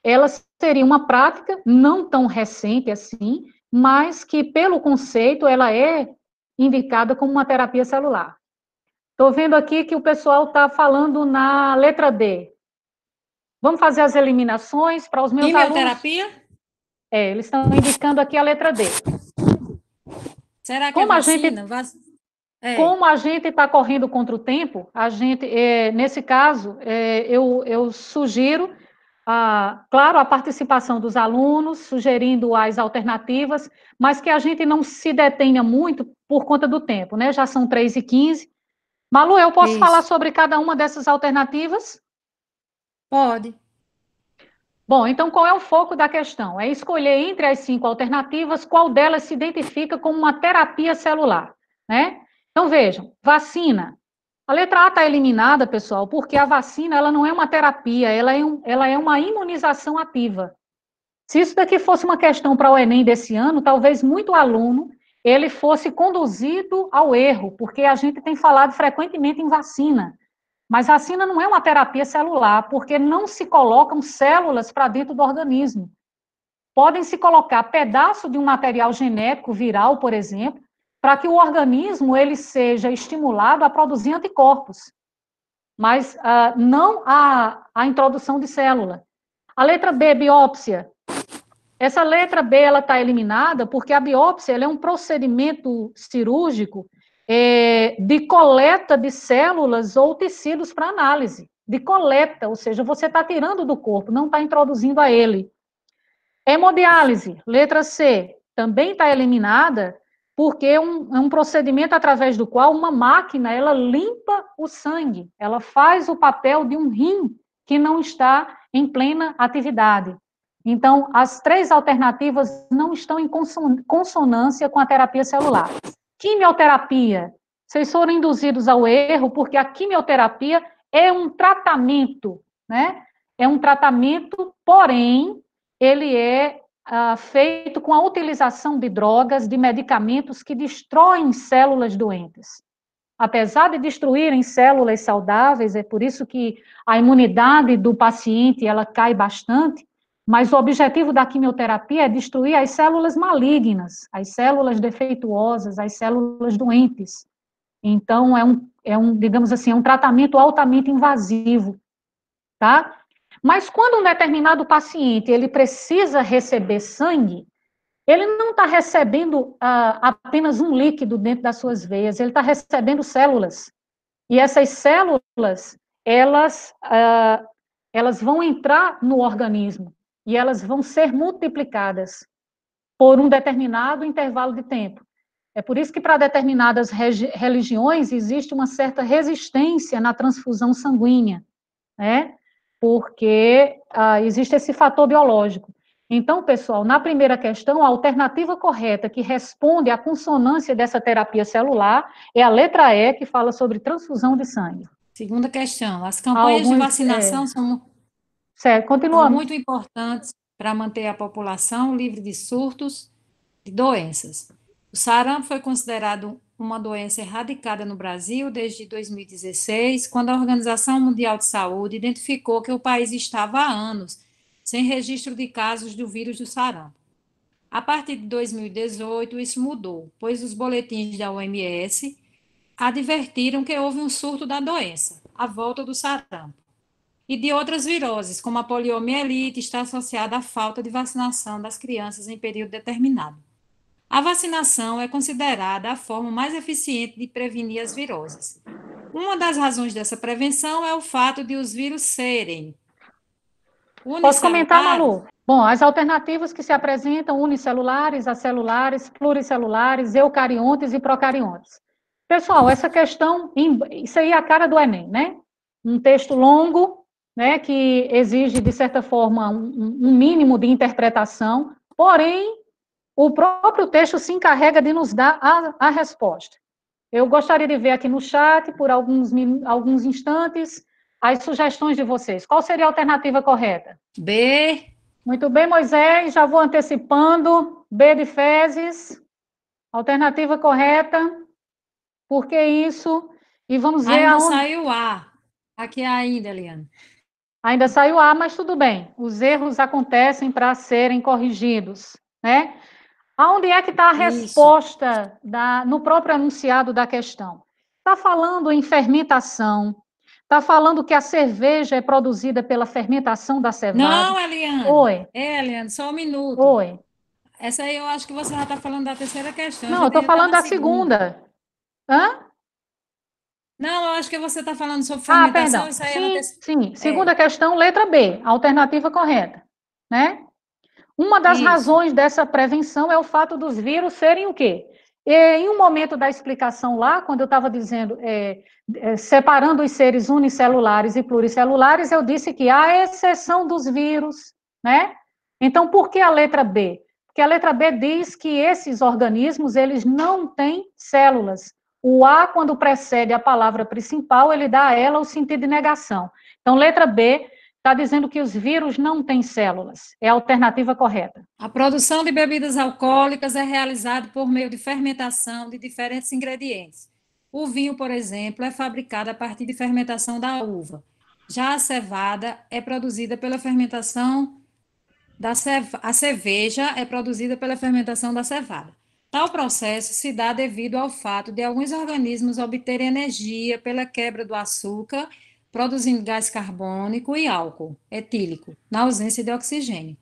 ela seria uma prática não tão recente assim, mas que, pelo conceito, ela é indicada como uma terapia celular. Estou vendo aqui que o pessoal está falando na letra D. Vamos fazer as eliminações para os meus alunos. Quimioterapia? Eles estão indicando aqui a letra D. Será que é vacina? Como a gente está correndo contra o tempo, a gente, nesse caso, eu sugiro, claro, a participação dos alunos, sugerindo as alternativas, mas que a gente não se detenha muito por conta do tempo, né? Já são 3h15. Malu, eu posso falar sobre cada uma dessas alternativas? Pode. Bom, então qual é o foco da questão? É escolher entre as 5 alternativas qual delas se identifica como uma terapia celular, né? Então vejam, vacina. A letra A está eliminada, pessoal, porque a vacina ela não é uma terapia, ela é uma imunização ativa. Se isso daqui fosse uma questão para o Enem desse ano, talvez muito aluno ele fosse conduzido ao erro, porque a gente tem falado frequentemente em vacina. Mas vacina não é uma terapia celular, porque não se colocam células para dentro do organismo. Podem se colocar pedaço de um material genético viral, por exemplo, para que o organismo ele seja estimulado a produzir anticorpos, mas não a introdução de célula. A letra B, biópsia. Essa letra B ela está eliminada porque a biópsia ela é um procedimento cirúrgico de coleta de células ou tecidos para análise. De coleta, ou seja, você está tirando do corpo, não está introduzindo a ele. Hemodiálise, letra C, também está eliminada porque é um procedimento através do qual uma máquina ela limpa o sangue, ela faz o papel de um rim que não está em plena atividade. Então, as 3 alternativas não estão em consonância com a terapia celular. Quimioterapia. Vocês foram induzidos ao erro porque a quimioterapia é um tratamento, né? É um tratamento, porém, ele é feito com a utilização de drogas, de medicamentos que destroem células doentes. Apesar de destruírem células saudáveis, é por isso que a imunidade do paciente ela cai bastante, mas o objetivo da quimioterapia é destruir as células malignas, as células defeituosas, as células doentes. Então, digamos assim, é um tratamento altamente invasivo, tá? Mas quando um determinado paciente, ele precisa receber sangue, ele não está recebendo apenas um líquido dentro das suas veias, ele está recebendo células. E essas células, elas vão entrar no organismo e elas vão ser multiplicadas por um determinado intervalo de tempo. É por isso que para determinadas religiões existe uma certa resistência na transfusão sanguínea, né? Porque existe esse fator biológico. Então, pessoal, na primeira questão, a alternativa correta que responde à consonância dessa terapia celular é a letra E, que fala sobre transfusão de sangue. Segunda questão, as campanhas de vacinação são muito importantes para manter a população livre de surtos de doenças. O sarampo foi considerado uma doença erradicada no Brasil desde 2016, quando a Organização Mundial de Saúde identificou que o país estava há anos sem registro de casos do vírus do sarampo. A partir de 2018, isso mudou, pois os boletins da OMS advertiram que houve um surto da doença, a volta do sarampo, e de outras viroses, como a poliomielite, está associada à falta de vacinação das crianças em período determinado. A vacinação é considerada a forma mais eficiente de prevenir as viroses. Uma das razões dessa prevenção é o fato de os vírus serem Posso comentar, Malu? Bom, as alternativas que se apresentam, unicelulares, acelulares, pluricelulares, eucariontes e procariontes. Pessoal, essa questão, isso aí é a cara do Enem, né? Um texto longo, né, que exige, de certa forma, um mínimo de interpretação, porém, o próprio texto se encarrega de nos dar a resposta. Eu gostaria de ver aqui no chat, por alguns instantes, as sugestões de vocês. Qual seria a alternativa correta? B. Muito bem, Moisés, já vou antecipando. B de fezes. Alternativa correta. Por que isso? E vamos ver ainda saiu A. Aqui ainda, Eliane. Ainda saiu A, mas tudo bem. Os erros acontecem para serem corrigidos, né? Aonde é que está a resposta no próprio enunciado da questão? Está falando em fermentação, está falando que a cerveja é produzida pela fermentação da cevada. Não, Eliane. Oi. Eliane, só um minuto. Oi. Essa aí eu acho que você já está falando da terceira questão. Não, eu estou falando da segunda. Hã? Não, eu acho que você está falando sobre fermentação. Perdão. Isso aí sim. Segunda questão, letra B, alternativa correta, né? Uma das razões dessa prevenção é o fato dos vírus serem o quê? Em um momento da explicação lá, quando eu estava dizendo, separando os seres unicelulares e pluricelulares, eu disse que há exceção dos vírus, né? Então, por que a letra B? Porque a letra B diz que esses organismos, eles não têm células. O A, quando precede a palavra principal, ele dá a ela o sentido de negação. Então, letra B está dizendo que os vírus não têm células. É a alternativa correta. A produção de bebidas alcoólicas é realizada por meio de fermentação de diferentes ingredientes. O vinho, por exemplo, é fabricado a partir de fermentação da uva. Já a cevada é produzida pela fermentação a cerveja é produzida pela fermentação da cevada. Tal processo se dá devido ao fato de alguns organismos obterem energia pela quebra do açúcar, produzindo gás carbônico e álcool etílico, na ausência de oxigênio.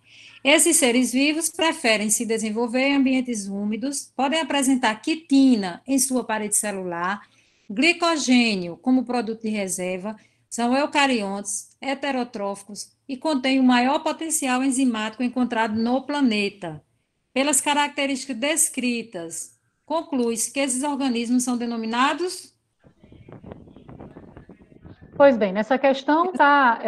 Esses seres vivos preferem se desenvolver em ambientes úmidos, podem apresentar quitina em sua parede celular, glicogênio como produto de reserva, são eucariontes, heterotróficos e contêm o maior potencial enzimático encontrado no planeta. Pelas características descritas, conclui-se que esses organismos são denominados... Pois bem, nessa questão está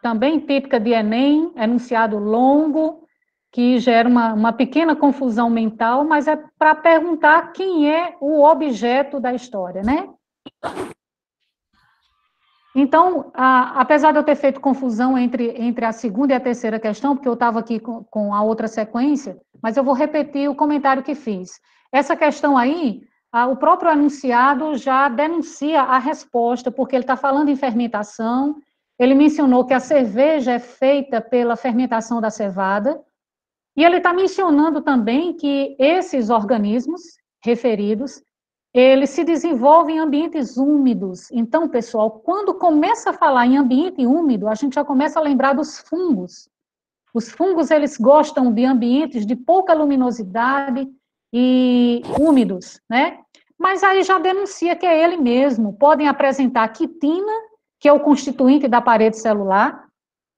também típica de Enem, enunciado longo, que gera uma pequena confusão mental, mas é para perguntar quem é o objeto da história, né? Então, apesar de eu ter feito confusão entre a segunda e a terceira questão, porque eu estava aqui com a outra sequência, mas eu vou repetir o comentário que fiz. Essa questão aí, o próprio enunciado já denuncia a resposta, porque ele está falando em fermentação, ele mencionou que a cerveja é feita pela fermentação da cevada, e ele está mencionando também que esses organismos referidos, eles se desenvolvem em ambientes úmidos. Então, pessoal, quando começa a falar em ambiente úmido, a gente já começa a lembrar dos fungos. Os fungos, eles gostam de ambientes de pouca luminosidade e úmidos, né? Mas aí já denuncia que é ele mesmo. Podem apresentar quitina, que é o constituinte da parede celular.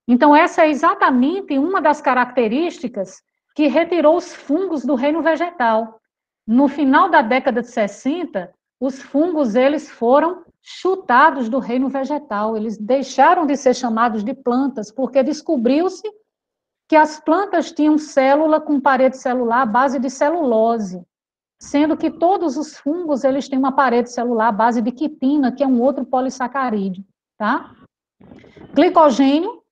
Então, essa é exatamente uma das características que retirou os fungos do reino vegetal. No final da década de 60, os fungos eles foram chutados do reino vegetal, eles deixaram de ser chamados de plantas, porque descobriu-se que as plantas tinham célula com parede celular à base de celulose, sendo que todos os fungos eles têm uma parede celular à base de quitina, que é um outro polissacarídeo, tá? Glicogênio,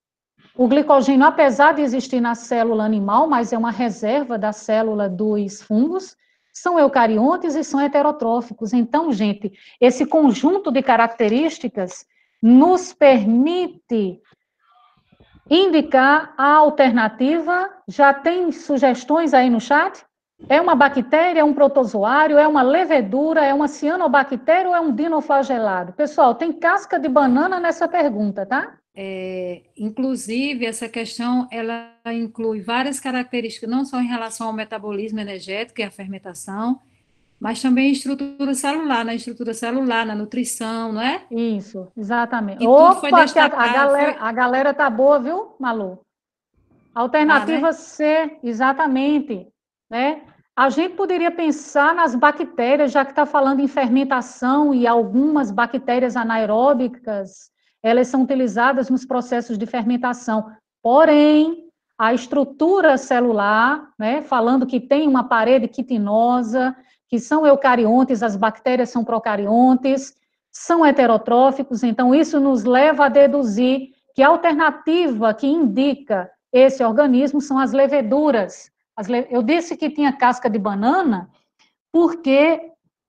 o glicogênio, apesar de existir na célula animal, mas é uma reserva da célula dos fungos, são eucariontes e são heterotróficos. Então, gente, esse conjunto de características nos permite indicar a alternativa. Já tem sugestões aí no chat? É uma bactéria, é um protozoário, é uma levedura, é uma cianobactéria ou é um dinoflagelado? Pessoal, tem casca de banana nessa pergunta, tá? Inclusive, essa questão, ela inclui várias características, não só em relação ao metabolismo energético e à fermentação, mas também em estrutura celular, na nutrição, não é? Isso, exatamente. E tudo foi Opa, que destacado, a galera tá boa, viu, Malu? Alternativa né? C, exatamente, né? A gente poderia pensar nas bactérias, já que está falando em fermentação e algumas bactérias anaeróbicas, elas são utilizadas nos processos de fermentação. Porém, a estrutura celular, né, falando que tem uma parede quitinosa, que são eucariontes, as bactérias são procariontes, são heterotróficos, então isso nos leva a deduzir que a alternativa que indica esse organismo são as leveduras. Eu disse que tinha casca de banana porque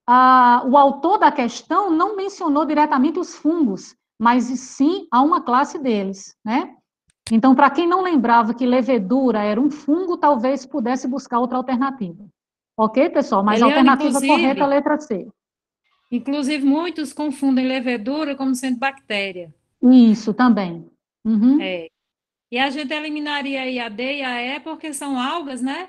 o autor da questão não mencionou diretamente os fungos, mas sim a uma classe deles, né? Então, para quem não lembrava que levedura era um fungo, talvez pudesse buscar outra alternativa. Ok, pessoal? Mas a Eliane, alternativa correta é a letra C. inclusive, muitos confundem levedura como sendo bactéria. Isso, também. Uhum. E a gente eliminaria aí a D e a E porque são algas, né?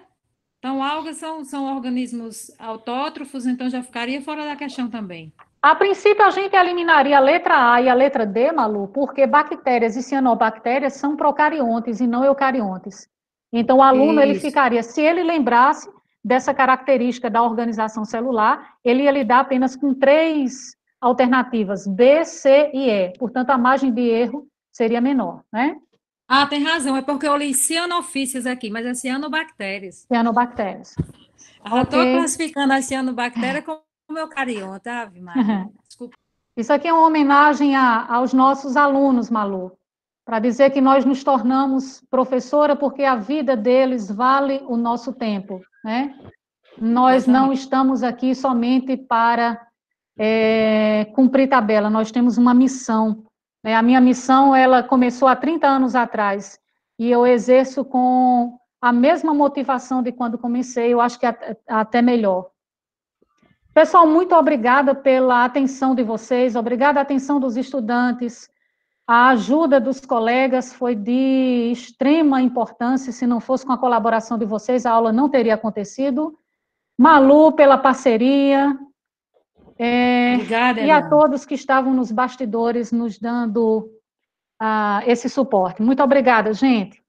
Então, algas são organismos autótrofos, então já ficaria fora da questão também. A princípio, a gente eliminaria a letra A e a letra D, Malu, porque bactérias e cianobactérias são procariontes e não eucariontes. Então, o aluno, ele Isso. ficaria, se ele lembrasse dessa característica da organização celular, ele ia lidar apenas com 3 alternativas, B, C e E. Portanto, a margem de erro seria menor, né? Ah, tem razão, é porque eu li cianofícias aqui, mas é cianobactérias. Cianobactérias. Já estou Ok. classificando a cianobactéria como eucarionte, Ave Maria. Desculpa. Isso aqui é uma homenagem aos nossos alunos, Malu, para dizer que nós nos tornamos professora porque a vida deles vale o nosso tempo, né? Nós não estamos aqui somente para cumprir tabela, nós temos uma missão, né? A minha missão, ela começou há 30 anos atrás, e eu exerço com a mesma motivação de quando comecei, eu acho que até melhor. Pessoal, muito obrigada pela atenção de vocês, obrigada a atenção dos estudantes, a ajuda dos colegas foi de extrema importância, se não fosse com a colaboração de vocês, a aula não teria acontecido. Malu, pela parceria, Obrigada, e a Eliane. todos que estavam nos bastidores nos dando esse suporte. Muito obrigada, gente.